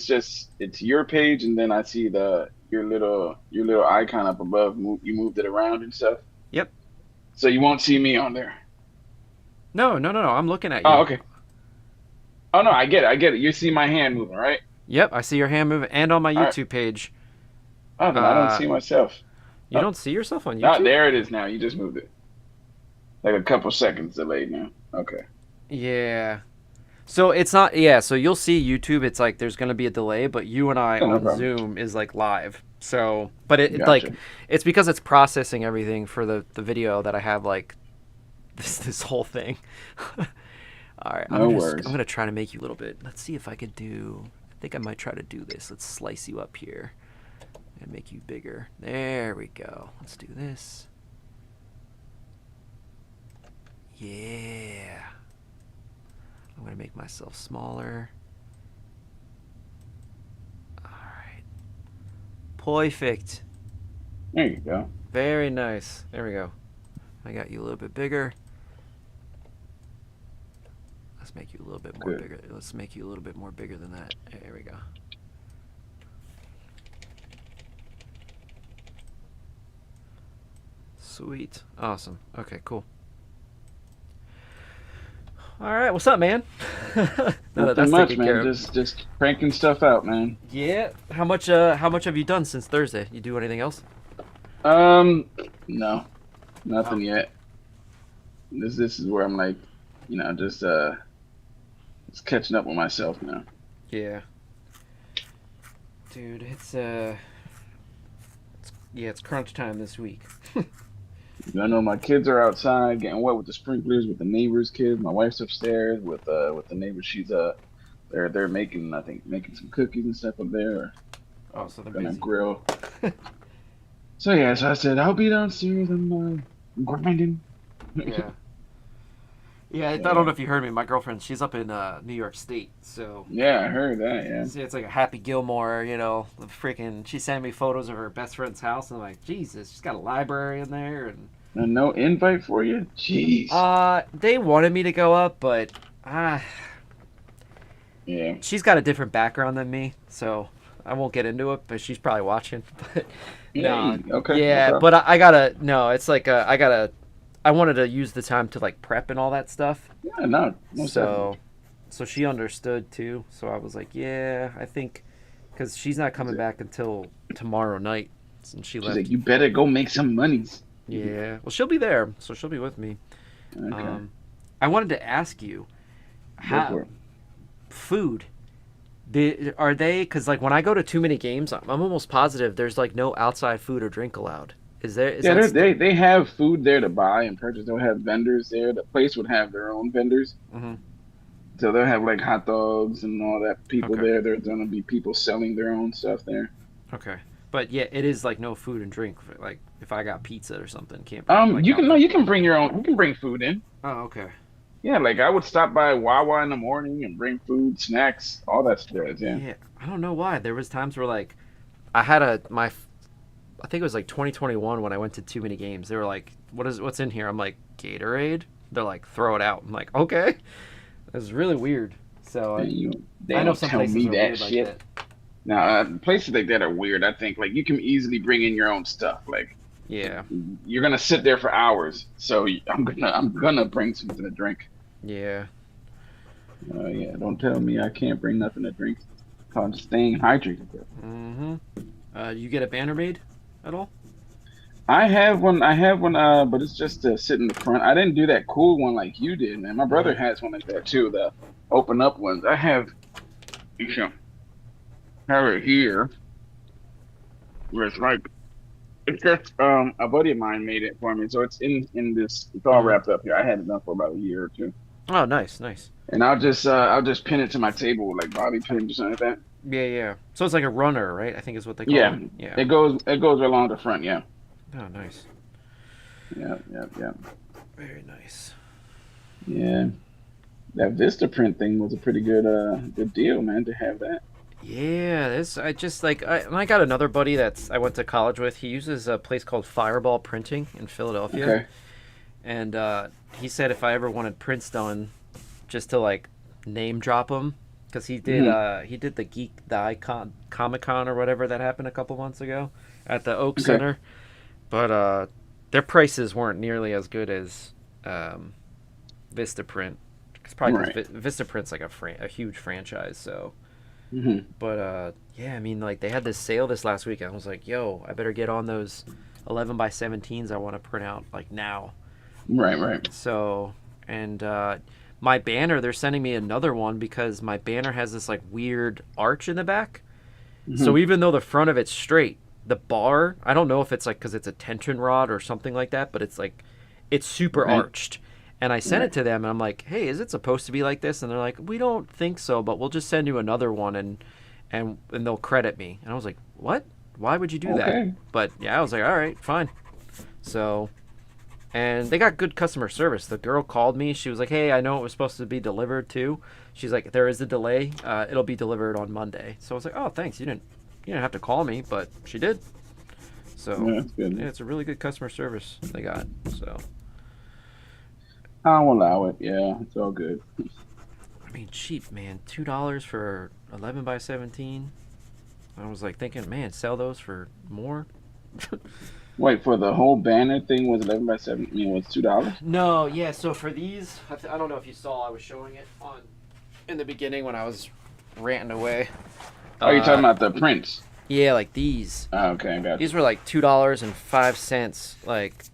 it's your page, and then I see your little icon up above. You moved it around and stuff, yep. so you won't see me on there. No, no, no, no. I'm looking at Oh, you. okay. Oh no, I get it. I get it. You see my hand moving, right? Yep, I see your hand moving, and on my All right. YouTube page. Oh, then I don't Uh, see myself. you Oh, don't see yourself on not YouTube? there. It is now. You just moved it. Like a couple seconds delayed now. Okay. Yeah. So it's not, yeah, so you'll see YouTube, it's like there's going to be a delay, but you and I Yeah, no on problem. Zoom is like live. So, but it like, Gotcha. it's because it's processing everything for the video that I have like this whole thing. All right, No I'm worries. going to try to make you a little bit. Let's see if I could I think I might try to do this. Let's slice you up here and make you bigger. There we go. Let's do this. Yeah. I'm going to make myself smaller. Alright. Perfect. There you go. Very nice. There we go. I got you a little bit bigger. Let's make you a little bit more Good. bigger. Let's make you a little bit more bigger than that. There we go. Sweet. Awesome. Okay, cool. All right, what's up, man? Now that Nothing that's much, taken care man. of. Just cranking stuff out, man. Yeah. How much have you done since Thursday? You do anything else? No, nothing yet. This is where I'm like, just catching up with myself now. Yeah. Dude, it's crunch time this week. I know my kids are outside getting wet with the sprinklers with the neighbors' kids. My wife's upstairs with the neighbor. She's they're making making some cookies and stuff up there. Oh, so they're Gonna busy. grill. So yeah, so I said I'll be downstairs. I'm grinding. Yeah. Yeah, I don't know if you heard me. My girlfriend, she's up in New York State, so Yeah, I heard that. Yeah. see, it's like a Happy Gilmore, the freaking. She sent me photos of her best friend's house, and I'm like, Jesus, she's got a library in there, and And no invite for you? Jeez. they wanted me to go up, but Yeah. she's got a different background than me, so I won't get into it. But she's probably watching. But no, Okay. yeah, No problem. but I gotta. No, it's like I gotta. I wanted to use the time to like prep and all that stuff. Yeah, no. Most definitely. So she understood too. So I was like, yeah, I think, because she's not coming back until tomorrow night, since she She's left. like, you better go make some monies. Yeah, well, she'll be there, so she'll be with me. Okay. I wanted to ask you, Go for how it. food. Are they? Because like when I go to too many games, I'm almost positive there's like no outside food or drink allowed. Is there? Is Yeah, that they have food there to buy and purchase. They'll have vendors there. The place would have their own vendors. Mhm. So they'll have like hot dogs and all that. People Okay. there. There's gonna be people selling their own stuff there. Okay, but yeah, it is like no food and drink. Like if I got pizza or something, can't. Bring, like, You can outside. you can bring your own. You can bring food in. Oh, okay. Yeah, like I would stop by Wawa in the morning and bring food, snacks, all that stuff. Yeah. Yeah, I don't know why. There was times where like I think it was like 2021 when I went to too many games. They were like, what's in here?" I'm like, "Gatorade." They're like, "Throw it out." I'm like, "Okay." It's really weird. So They I know don't some tell places me are that weird shit. like that. Now, places like that are weird. I think like you can easily bring in your own stuff. Like Yeah, you're gonna sit there for hours, so I'm gonna bring something to drink. yeah. Yeah, don't tell me I can't bring nothing to drink. I'm just staying hydrated. Mm-hmm. You get a banner made at all? I have one, but it's just to sit in the front. I didn't do that cool one like you did, man. My brother has one like that too, the open up ones. I have, you know, have it here, where it's like It's just a buddy of mine made it for me, so it's in this. It's all Hmm. wrapped up here. I had it done for about a year or two, Oh, nice, nice. and I'll just pin it to my table with like bobby pins or something like that. Yeah, yeah. So it's like a runner, right? I think is what they call Yeah, it. Yeah. it goes along the front. Yeah, Oh, nice. yeah, yeah, yeah, Very nice. yeah. That VistaPrint thing was a pretty good deal, man. To have that. Yeah, this I just like and I got another buddy that's I went to college with. He uses a place called Fireball Printing in Philadelphia, Okay. and he said if I ever wanted prints done, just to like name drop him, because Hmm. he did the Icon Comic Con or whatever that happened a couple months ago at the Oak Okay. Center, but their prices weren't nearly as good as um, Vistaprint. It's probably Right. because Vistaprint's like a huge franchise, so. Hmm. But yeah, I mean, like they had this sale this last week, and I was like, "Yo, I better get on those 11 by 17s I want to print out like now." Right. Right. So, and my banner, they're sending me another one because my banner has this like weird arch in the back. So Hmm. even though the front of it's straight, the bar, I don't know if it's like because it's a tension rod or something like that, but it's like it's super Right. arched. And I sent Right. it to them, and I'm like, "Hey, is it supposed to be like this?" And they're like, "We don't think so, but we'll just send you another one, and they'll credit me." And I was like, "What? Why would you do that?" Okay. But yeah, I was like, "All right, fine." So, and they got good customer service. The girl called me. She was like, "Hey, I know it was supposed to be delivered too." She's like, "There is a delay. It'll be delivered on Monday." So I was like, "Oh, thanks. You didn't have to call me, but she did." So, Yeah, that's yeah, good. it's a really good customer service they got. So, I'll allow it. Yeah, it's all good. I mean, cheap, man. $2 for 11 by 17. I was like thinking, man, sell those for more. Wait, for the whole banner thing was 11 by 7. I mean, was $2? No, yeah. So for these, I don't know if you saw, I was showing it on in the beginning when I was ranting away. Oh, you're talking Uh, about the prints. yeah, like these. Oh, okay, I got These were like $2.05. Like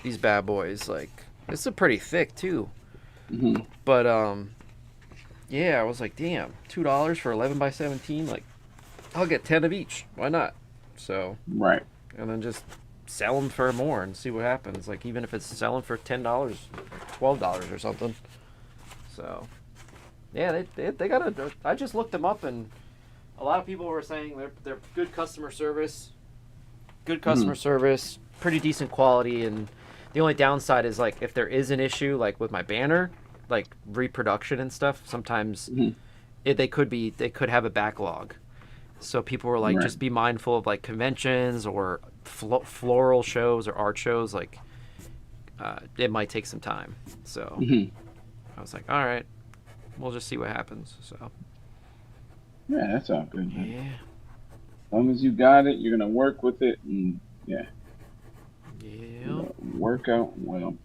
these bad boys. Like this is pretty thick too. you. Hmm. But yeah, I was like, damn, $2 for 11 by 17. Like I'll get 10 of each. Why not? So Right. and then just sell them for more and see what happens. Like even if it's selling for $10, $12 or something. So yeah, they got a. I just looked them up, and a lot of people were saying they're good customer service, Hmm. pretty decent quality, and the only downside is like if there is an issue like with my banner, like reproduction and stuff, sometimes Hmm. they could have a backlog. So people were like, Right. just be mindful of like conventions or floral shows or art shows. Like, it might take some time. So Hmm. I was like, all right, we'll just see what happens. So Yeah, that's all good, man. yeah, As long as you got it, you're gonna work with it, and yeah, yeah, work out well.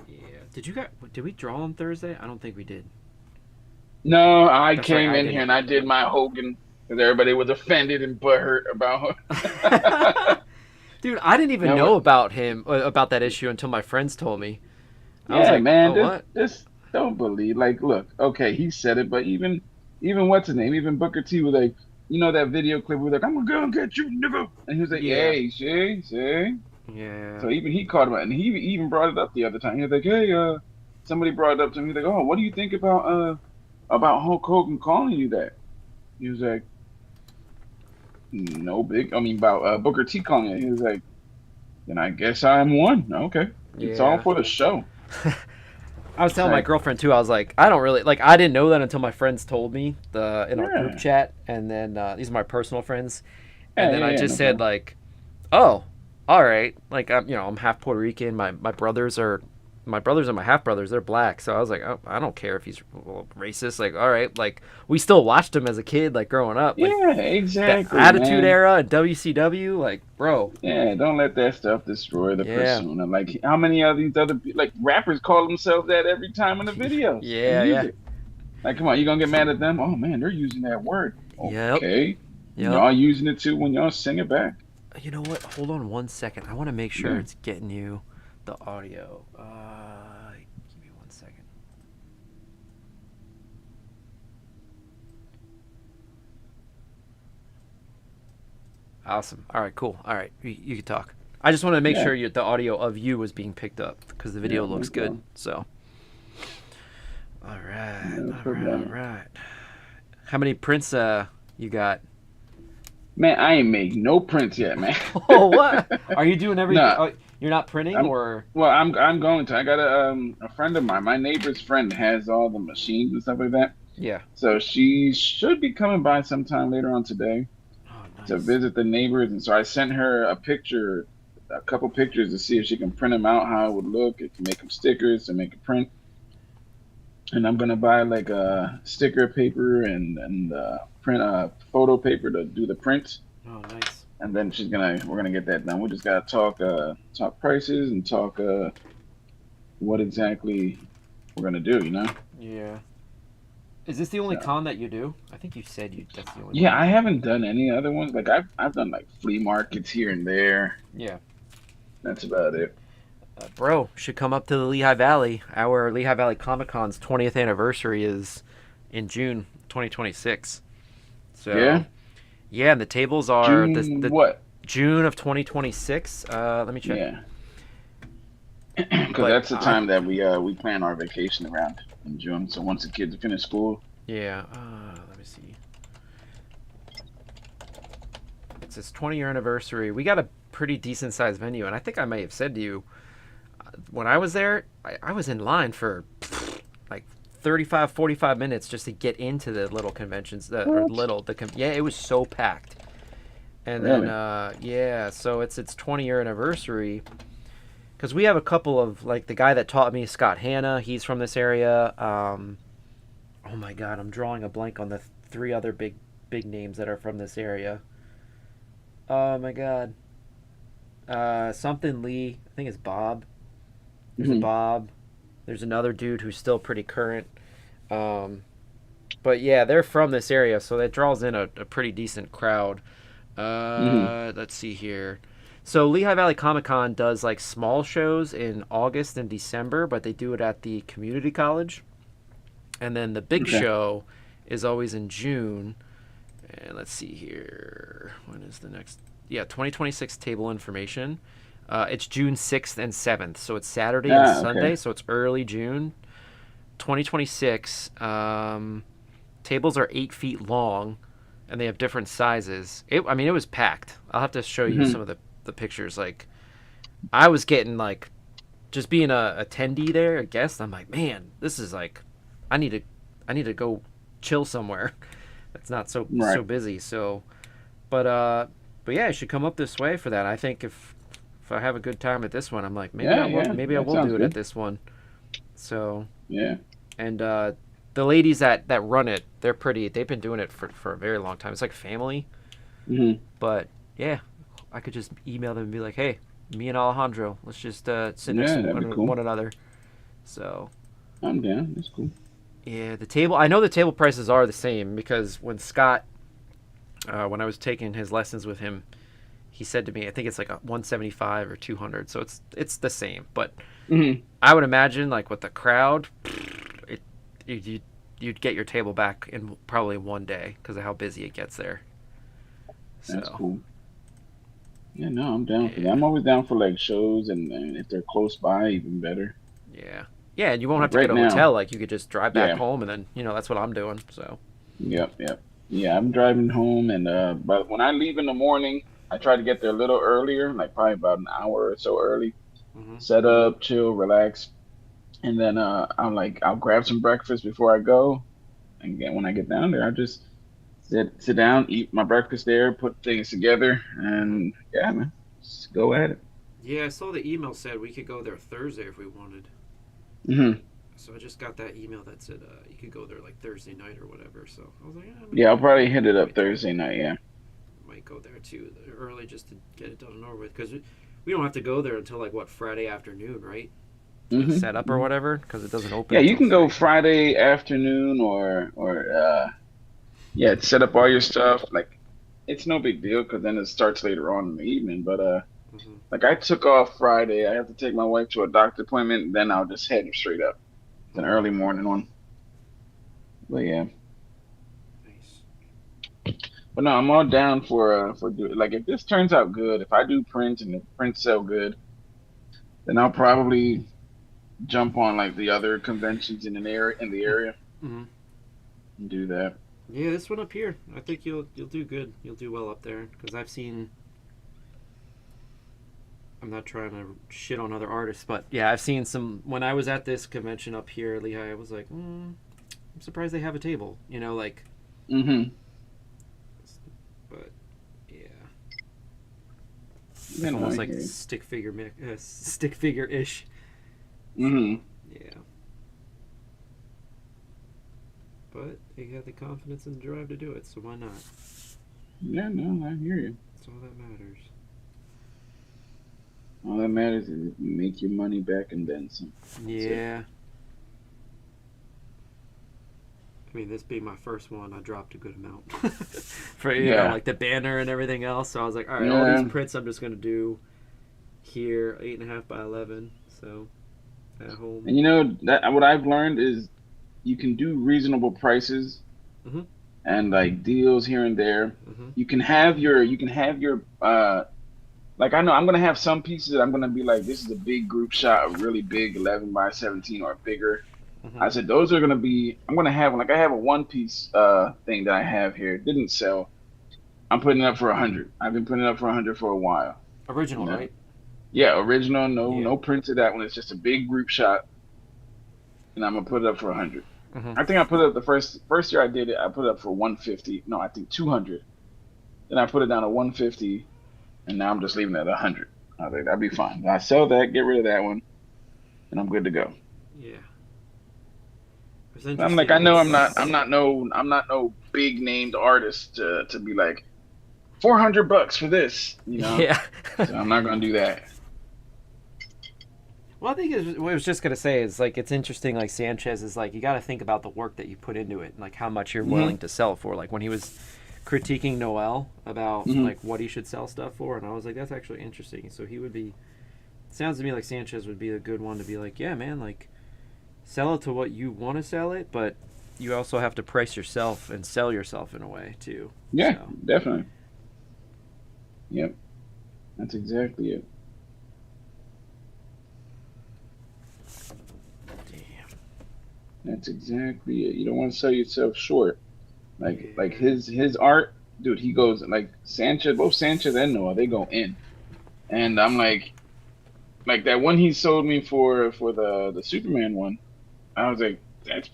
yeah. Did we draw on Thursday? I don't think we did. No, I That's right, came I in here didn't. and I did my Hogan because everybody was offended and butthurt about. Dude, I didn't even No, know about him about that issue until my friends told me. I was yeah, like, man, oh just what? just don't believe. Like, look, okay, he said it, but even what's his name? Even Booker T was like, that video clip was like, "I'm gonna get you, nigga," and he was like, Yeah, "Hey, see." yeah, So even he caught him, and he even brought it up the other time. He was like, "Hey, somebody brought it up to me. He's like, oh, what do you think about Hulk Hogan calling you that?" He was like, "No big. I mean, about Booker T calling it." He was like, "Then I guess I'm one. Okay, it's all yeah. for the show." I was It's telling my like, girlfriend too. I was like, I don't really like. I didn't know that until my friends told me in our group yeah, chat, and then these are my personal friends, and yeah, then yeah, I yeah, just no said problem. like, oh, all right. Like I'm half Puerto Rican. My brothers and my half brothers. They're black. So I was like, oh, I don't care if he's racist. Like, all right. Like we still watched him as a kid, like growing up. Like Yeah, the exactly, Attitude man. Era and WCW. Like, bro. Yeah, don't let that stuff destroy the Yeah. persona. Like, how many of these like rappers call themselves that every time in the videos and Yeah. Yeah. music? Like, come on, you gonna get mad at them? Oh man, they're using that word. Yep. Okay, Yep. y'all using it too when y'all sing it back. You know what? Hold on one second. I want to make sure Yeah. it's getting you the audio. Give me 1 second. Awesome. All right, cool. All right, you can talk. I just wanted to make Yeah. sure the audio of you was being picked up because the video Yeah, no looks good. problem. So, all right, No all right, all problem. right. How many prints you got? Man, I ain't made no prints yet, man. Oh, what? Are you doing everything? Nah, Oh, you're not printing I'm or? well. I'm going to. I got a friend of mine. My neighbor's friend has all the machines and stuff like that. Yeah. So she should be coming by sometime later on today Oh, to nice. visit the neighbors. And so I sent her a couple pictures to see if she can print them out, how it would look. It can make them stickers to make a print. And I'm gonna buy like a sticker paper and print a photo paper to do the print. Oh, nice. And then we're gonna get that done. We just gotta talk prices and talk what exactly we're gonna do, you know? Yeah. Is this the only So con that you do? I think you said that's the only one yeah, you I do. haven't done any other ones. Like I've done like flea markets here and there. Yeah. That's about it. Bro, should come up to the Lehigh Valley. Our Lehigh Valley Comic Con's 20th anniversary is in June 2026. Yeah? So, yeah, and the tables are June the what? June of 2026. Let me check. Yeah. Because But that's the time that we plan our vacation around in June. So once the kids finish school. yeah, let me see. It's his 20-year anniversary. We got a pretty decent sized venue, and I think I may have said to you when I was there, I was in line for like 35, 45 minutes just to get into the little conventions. What? Yeah, it was so packed. And then, Really? yeah, so it's its 20-year anniversary. Because we have a couple of, like, the guy that taught me, Scott Hanna, he's from this area. Oh my God, I'm drawing a blank on the three other big names that are from this area. Oh my God. Something Lee, I think it's Bob. There's a Hmm. Bob. There's another dude who's still pretty current. Um, but yeah, they're from this area, so that draws in a pretty decent crowd. Hmm. Let's see here. So Lehigh Valley Comic Con does like small shows in August and December, but they do it at the community college. And then the big Okay. show is always in June. And let's see here. When is the next? Yeah, 2026 table information. It's June 6th and 7th. So it's Saturday and Okay. Sunday. So it's early June. 2026. Tables are 8 feet long, and they have different sizes. I mean, it was packed. I'll have to show you Hmm. some of the pictures. Like, I was getting like, just being a attendee there, a guest. I'm like, man, this is like, I need to, I need to go chill somewhere. It's not so Right. busy. So, but yeah, I should come up this way for that. I think if I have a good time at this one, I'm like, Yeah, yeah. maybe I That will sounds do it at good. this one. So, Yeah. and the ladies that run it, they're pretty. They've been doing it for a very long time. It's like family. Hmm. But yeah, I could just email them and be like, hey, me and Alejandro, let's just sit next Yeah, to that'd be cool. one another. So I'm down. That's cool. yeah, the table. I know the table prices are the same because when Scott, when I was taking his lessons with him, he said to me, I think it's like a 175 or 200. So it's the same. But Hmm. I would imagine like with the crowd, it you'd get your table back in probably one day because of how busy it gets there. That's So cool. Yeah, no, I'm down for that. yeah, I'm always down for like shows, and if they're close by, even better. yeah, yeah, and you won't have Like to get right a now. hotel. Like you could just drive back Yeah. home, and then that's what I'm doing. So Yep. Yep. Yeah, I'm driving home, and but when I leave in the morning, I try to get there a little earlier, like probably about an hour or so early. hmm Set up, chill, relax, and then I'll grab some breakfast before I go, and when I get down there, I just sit down, eat my breakfast there, put things together, hmm and yeah, man, just go at it. yeah, I saw the email said we could go there Thursday if we wanted. Hmm. So I just got that email that said you could go there like Thursday night or whatever. So I was like, yeah, Yeah, I'll probably hit it up might Thursday night. Yeah. might go there too early just to get it done and over with because we don't have to go there until like what Friday afternoon, right? To Hmm. set up or whatever because it doesn't open Yeah, you until can go 3. Friday afternoon or yeah, set up all your stuff. Like it's no big deal because then it starts later on in the evening. But hmm like I took off Friday. I have to take my wife to a doctor appointment. Then I'll just head straight up. It's an hmm early morning one. But yeah, Nice. But no, I'm all down for do like if this turns out good, if I do print and the prints sell good, then I'll probably jump on like the other conventions in the area Mm-hmm. and do that. Yeah, this one up here, I think you'll do good. You'll do well up there because I've seen. I'm not trying to shit on other artists, but yeah, I've seen some. When I was at this convention up here at Lehigh, I was like, I'm surprised they have a table. You know, like, Mm-hmm. but yeah, You like know, almost I like hear you. stick figure ish. Mm-hmm. Yeah, but they had the confidence and the drive to do it, so why not? Yeah, no, I hear you. That's all that matters. All that matters is if you make your money back and then some. it. Yeah. I mean, this being my first one, I dropped a good amount for Yeah. like the banner and everything else. So I was like, all right, all Yeah. these prints I'm just gonna do here, 8.5 by 11. So at home. And you know that what I've learned is you can do reasonable prices Mhm. and like deals here and there. Mhm. You can have your like I know I'm gonna have some pieces that I'm gonna be like this is a big group shot, a really big 11 by 17 or bigger. Mhm. I said those are gonna be. I'm gonna have like I have a one piece thing that I have here. It didn't sell. I'm putting it up for 100. I've been putting it up for 100 for a while. Original, Yeah. right? Yeah, original. No, Yeah. no prints of that one. It's just a big group shot, and I'm gonna put it up for 100. Mhm. I think I put it up the first year I did it. I put it up for 150. No, I think 200. Then I put it down to 150, and now I'm just leaving it at 100. I think that'd be fine. I sell that, get rid of that one, and I'm good to go. Yeah. It was I'm like, interesting. I know I'm not no big named artist to be like $400 for this, you know. Yeah. So I'm not gonna do that. Well, I think what I was just gonna say is like it's interesting. Like Sanchez is like you got to think about the work that you put into it, and like how much you're Mhm. willing to sell for. Like when he was critiquing Noel about Mhm. like what he should sell stuff for, and I was like, that's actually interesting. So he would be. Sounds to me like Sanchez would be a good one to be like, yeah, man, like sell it to what you want to sell it, but you also have to price yourself and sell yourself in a way too. Yeah, So, definitely. Yep, that's exactly it. damn. That's exactly it. You don't want to sell yourself short. Like Yeah. his art, dude. He goes like Sanchez, both Sanchez and Noah. They go in, and I'm like that one he sold me for the Superman one. I was like, that's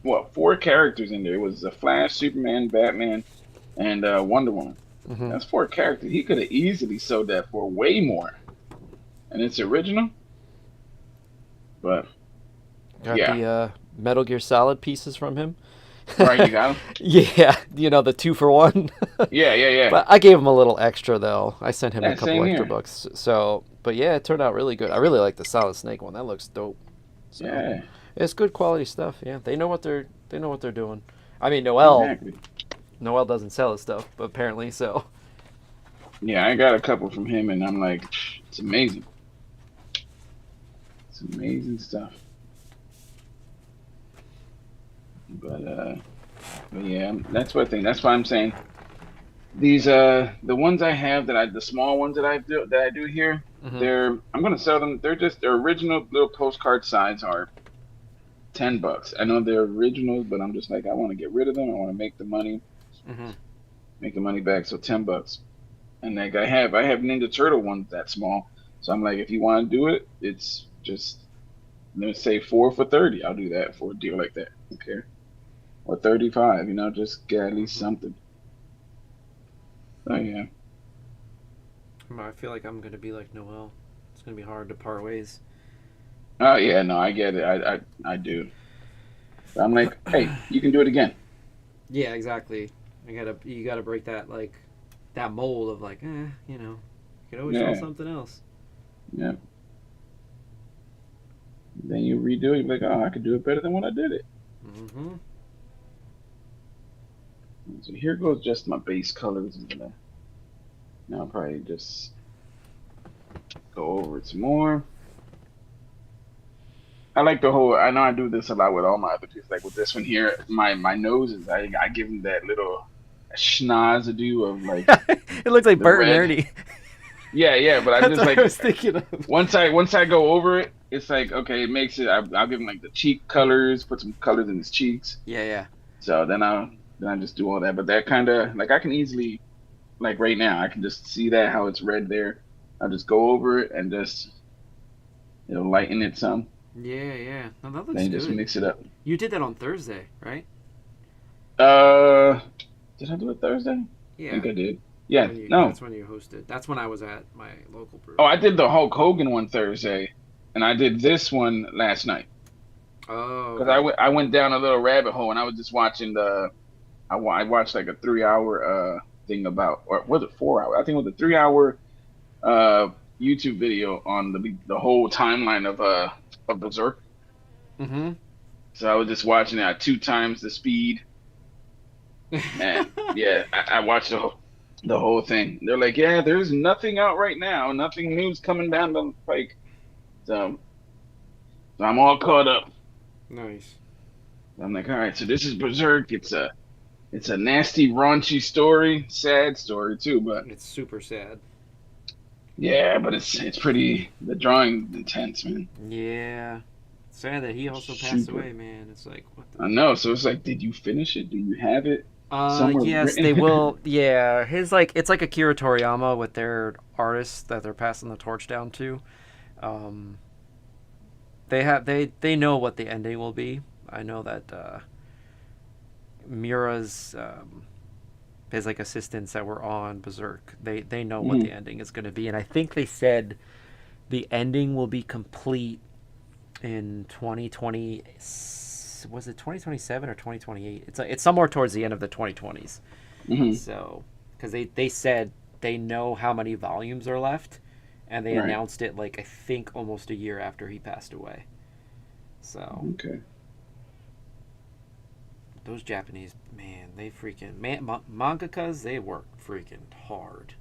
what 4 characters in there. It was the Flash, Superman, Batman, and Wonder Woman. Mhm. That's 4 characters. He could have easily sold that for way more, and it's original. But Got yeah. the Metal Gear Solid pieces from him. right, you got him. Yeah, you know the 2-for-1. Yeah. But I gave him a little extra though. I sent him Yeah, a couple same extra here. bucks. So, but yeah, it turned out really good. I really like the Solid Snake one. That looks dope. So, Yeah, it's good quality stuff. Yeah, they know what they're doing. I mean, Noel exactly. doesn't sell his stuff, but apparently so. Yeah, I got a couple from him, and I'm like, it's amazing. It's amazing stuff. But yeah, that's what I think. That's why I'm saying these the ones I have the small ones that I do here, Mhm. I'm gonna sell them. They're original little postcard size art. $10. I know they're originals, but I'm just like I want to get rid of them. I want to make the money Mhm. back. So $10. And like I have Ninja Turtle ones that small. So I'm like, if you want to do it, it's just let's say 4 for 30. I'll do that for a deal like that. Okay. Or 35, just get at least Mhm. something. Oh yeah. I feel like I'm gonna be like Noel. It's gonna be hard to part ways. Oh yeah, no, I get it. I do. But I'm like, hey, you can do it again. Yeah, exactly. You gotta break that mold of you can always sell Yeah. something else. Yeah. Then you redo it, you're like, oh, I could do it better than when I did it. Mm-hmm. So here goes just my base colors. Now I'll probably just go over it some more. I like the whole. I know I do this a lot with all my other pieces. Like with this one here, my noses. I give them that little schnoz-a-do of like It looks like the Bert and red. Ernie. Yeah, but I That's just what like I was thinking of. once I go over it, it's like okay, it makes it. I'll give him like the cheek colors, put some colors in his cheeks. Yeah. So then I just do all that. But that kind of like I can easily like right now I can just see that how it's red there. I'll just go over it and just it'll lighten it some. Yeah. No, that looks Then you just good. mix it up. You did that on Thursday, right? Uh, did I do it Thursday? I Yeah. think I did. Yeah, When you, no. That's when you hosted. That's when I was at my local brewery. Oh, I did the Hulk Hogan one Thursday, and I did this one last night. Oh. Because I went down a little rabbit hole and I was just watching I watched like a 3 hour thing about, or was it 4 hour? I think it was a 3 hour YouTube video on the whole timeline of Berserk. Mm-hmm. So I was just watching it at 2 times the speed, and yeah, I watched the whole thing. They're like, yeah, there's nothing out right now, nothing new's coming down the pike, so I'm all caught up. Nice. I'm like, all right, so this is Berserk. It's a nasty, raunchy story, sad story too, but It's super sad. yeah, but it's pretty. The drawing's intense, man. Yeah. Sad that he also passed Super. away, man. It's like, what the... I know. So it's like, did you finish it? Do you have it? Somewhere Yes, written? they will. Yeah, it's like Akira Toriyama with their artists that they're passing the torch down to. They know what the ending will be. I know that Mura's his like assistants that were on Berserk. They know what the ending is going to be, and I think they said the ending will be complete in 2020. Was it 2027 or 2028? It's somewhere towards the end of the 2020s. Mhm. So, because they said they know how many volumes are left, and they Right. announced it like I think almost a year after he passed away. So Okay. those Japanese, man, they freaking mangakas, they work freaking hard.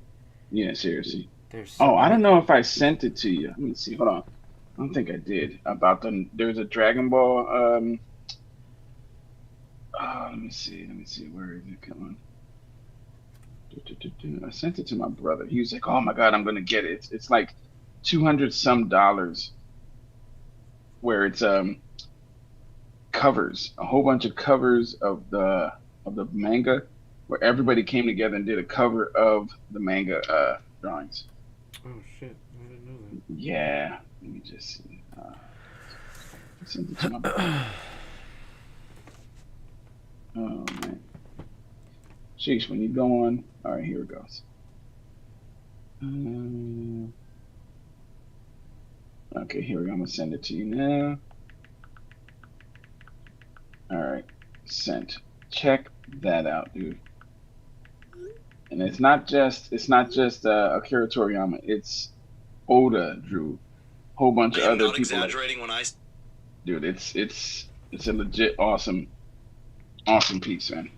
Yeah, seriously. They're so Oh, I don't know if I sent it to you. Let me see. Hold on. I don't think I did. There's a Dragon Ball. Let me see. Where is it? Come on. I sent it to my brother. He was like, "Oh my God, I'm gonna get it. It's like $200 some dollars." Where it's covers, a whole bunch of covers of the manga, where everybody came together and did a cover of the manga drawings. Oh shit, I didn't know that. Yeah, let me just see. I sent it to my brother. Oh man, sheesh! When you go on, all right, here it goes. Okay, here we go. I'm gonna send it to you now. All right, sent. Check that out, dude. And it's not just Akira Toriyama. It's Oda drew. Whole bunch of I am other not people. exaggerating when I Dude, it's a legit awesome piece, man.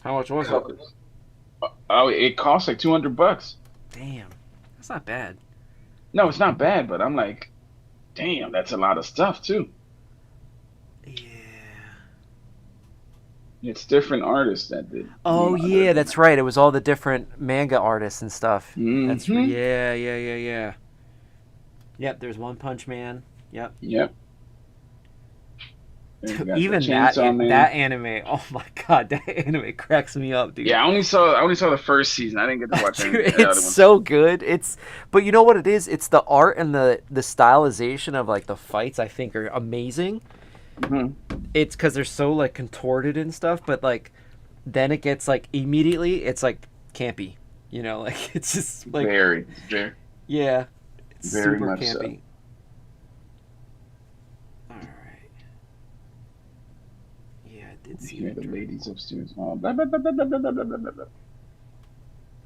How much was it? Oh, it costs like $200. Damn, that's not bad. No, it's not bad, but I'm like, damn, that's a lot of stuff too. Yeah. It's different artists that did. Oh yeah, that's right. It was all the different manga artists and stuff. That's Mhm. yeah. Yep, there's One Punch Man. Yep. Yep. Then you got the Even Chainsaw Man. that anime. Oh my god, that anime cracks me up, dude. Yeah, I only saw the first season. I didn't get to watch any Dude, of the other it's ones. so good. But you know what it is? It's the art and the stylization of like the fights. I think are amazing. Mhm. It's because they're so like contorted and stuff. But like, then it gets like immediately, it's like campy. You know, like it's just like Very. yeah, it's Very super much so. campy. All right. Yeah, I did see Here, that. the ladies upstairs. Oh, blah, blah, blah, blah, blah, blah, blah, blah, blah, blah.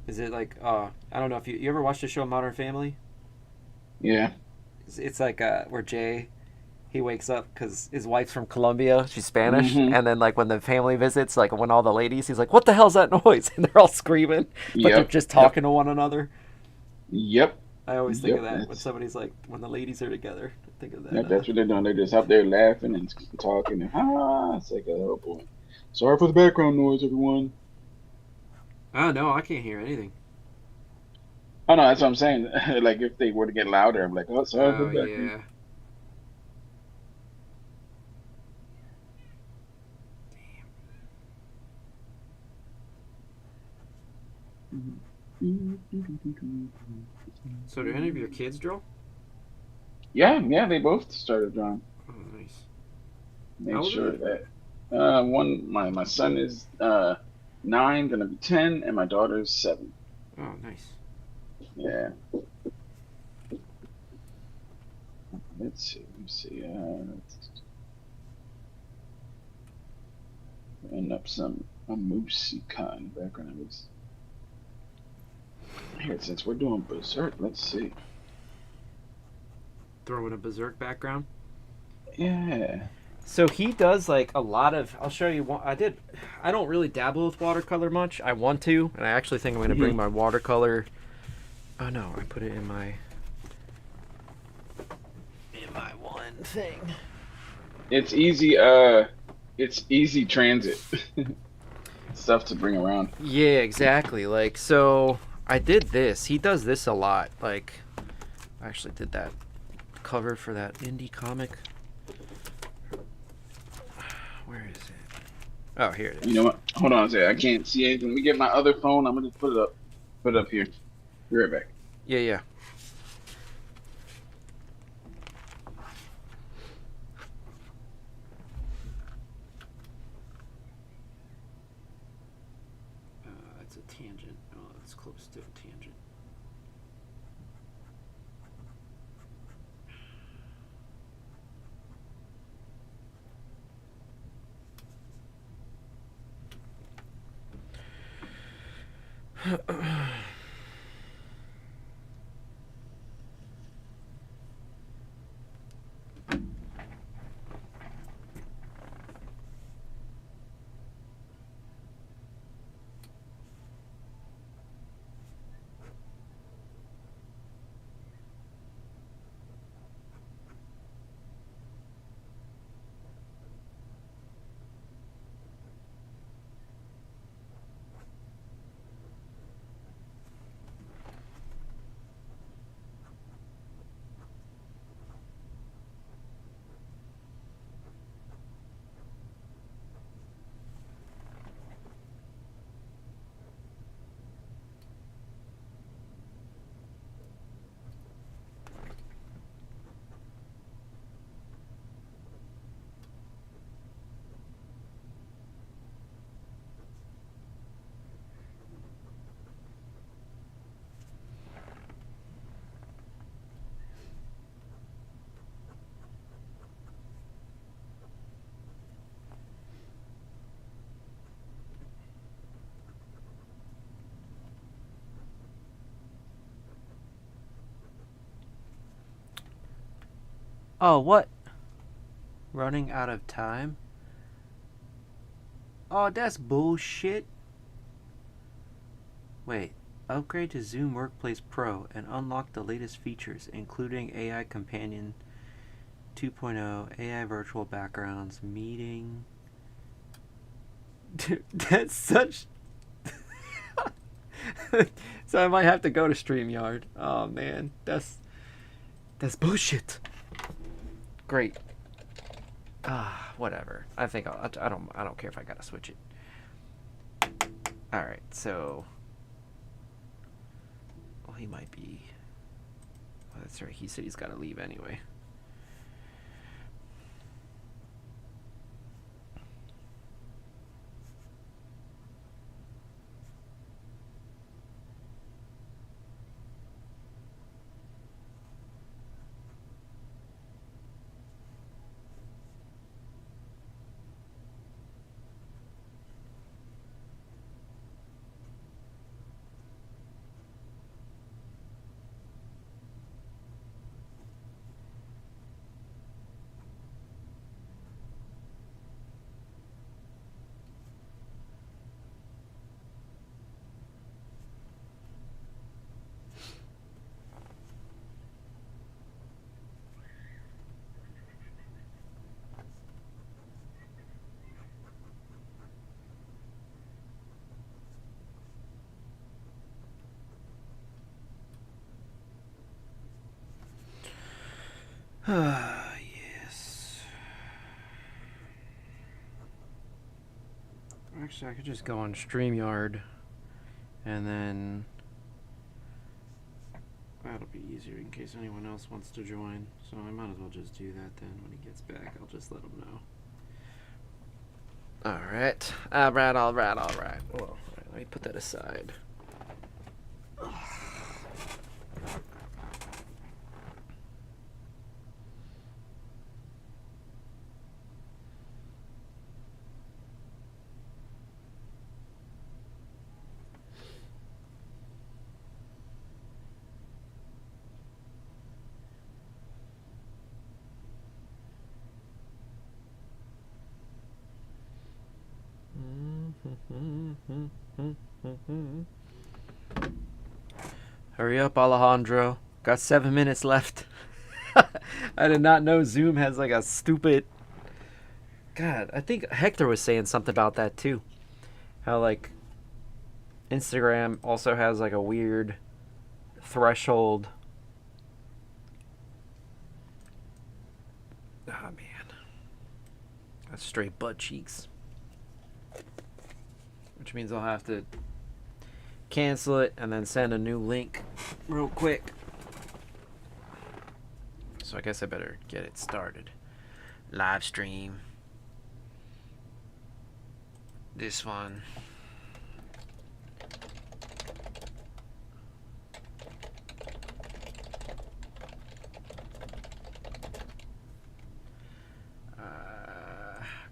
Is it like I don't know if you ever watched the show Modern Family? Yeah. It's like where Jay, he wakes up because his wife's from Colombia, she's Spanish, Mhm. and then like when the family visits, like when all the ladies, he's like, "What the hell's that noise?" And they're all screaming, but they're Yep. just talking to one another. Yep. I always think of Yep, that when that's- somebody's like, when the ladies are together. I think of that. Yep, that's what they're doing. They're just up there laughing and talking and it's like, oh boy. Sorry for the background noise, everyone. Oh no, I can't hear anything. Oh no, that's what I'm saying. Like if they were to get louder, I'm like, oh, sorry for Oh the background. yeah. So do any of your kids draw? Yeah, yeah, they both started drawing. Oh, nice. How Made old are sure they? that my son is 9, gonna be 10, and my daughter is 7. Oh, nice. Yeah. Let's see. Let me see. End up some a moosey kind of background. Here, since we're doing Berserk, let's see. Throw in a berserk background. Yeah. So he does like a lot of. I'll show you one. I don't really dabble with watercolor much. I want to, and I actually think I'm going to bring Mhm. my watercolor. Oh no, I put it in my one thing. It's easy. It's easy transit stuff to bring around. Yeah, exactly. Like so, I did this. He does this a lot. Like, I actually did that cover for that indie comic. Where is it? Oh, here it You is. know what? Hold on a second. I can't see anything. Let me get my other phone. I'm gonna just put it up. Put it up here. Be right back. Yeah, yeah. That's a tangent. Oh, that's close to a tangent. Oh, what? Running out of time? Oh, that's bullshit. Wait. Upgrade to Zoom Workplace Pro and unlock the latest features, including AI Companion 2.0, AI Virtual Backgrounds, Meeting. Dude, that's such. So I might have to go to StreamYard. Oh man, that's bullshit. Great. Whatever. I think I don't care if I gotta switch it. All right, so. Well, he might be. Oh, that's right. He said he's gotta leave anyway. Yes. Actually, I could just go on StreamYard, and then that'll be easier in case anyone else wants to join. So I might as well just do that then. When he gets back, I'll just let him know. All right. All right. Well, let me put that aside. Hurry up, Alejandro. Got 7 minutes left. I did not know Zoom has like a stupid... God, I think Hector was saying something about that too. How like Instagram also has like a weird threshold. Oh man. That's straight butt cheeks. Which means I'll have to cancel it and then send a new link real quick. So I guess I better get it started. Live stream. This one.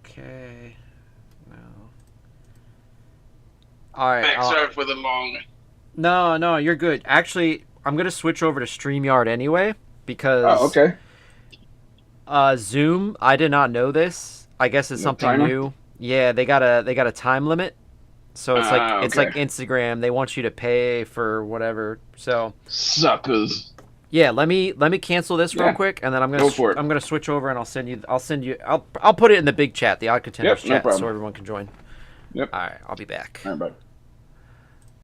Okay. No. All right. Sorry for the long. No, you're good. Actually, I'm gonna switch over to StreamYard anyway because. Oh, okay. Zoom. I did not know this. I guess it's something timer? new. Yeah, they got a time limit. So it's like it's like okay. Instagram. They want you to pay for whatever. So Suckers. yeah, let me cancel this real Yeah. quick, and then I'm Go for it. gonna switch over and I'll send you. I'll put it in the big chat, the Odd Contenders Yep, no chat, so problem. everyone can join. Yep. All right, I'll be back. All right, bye.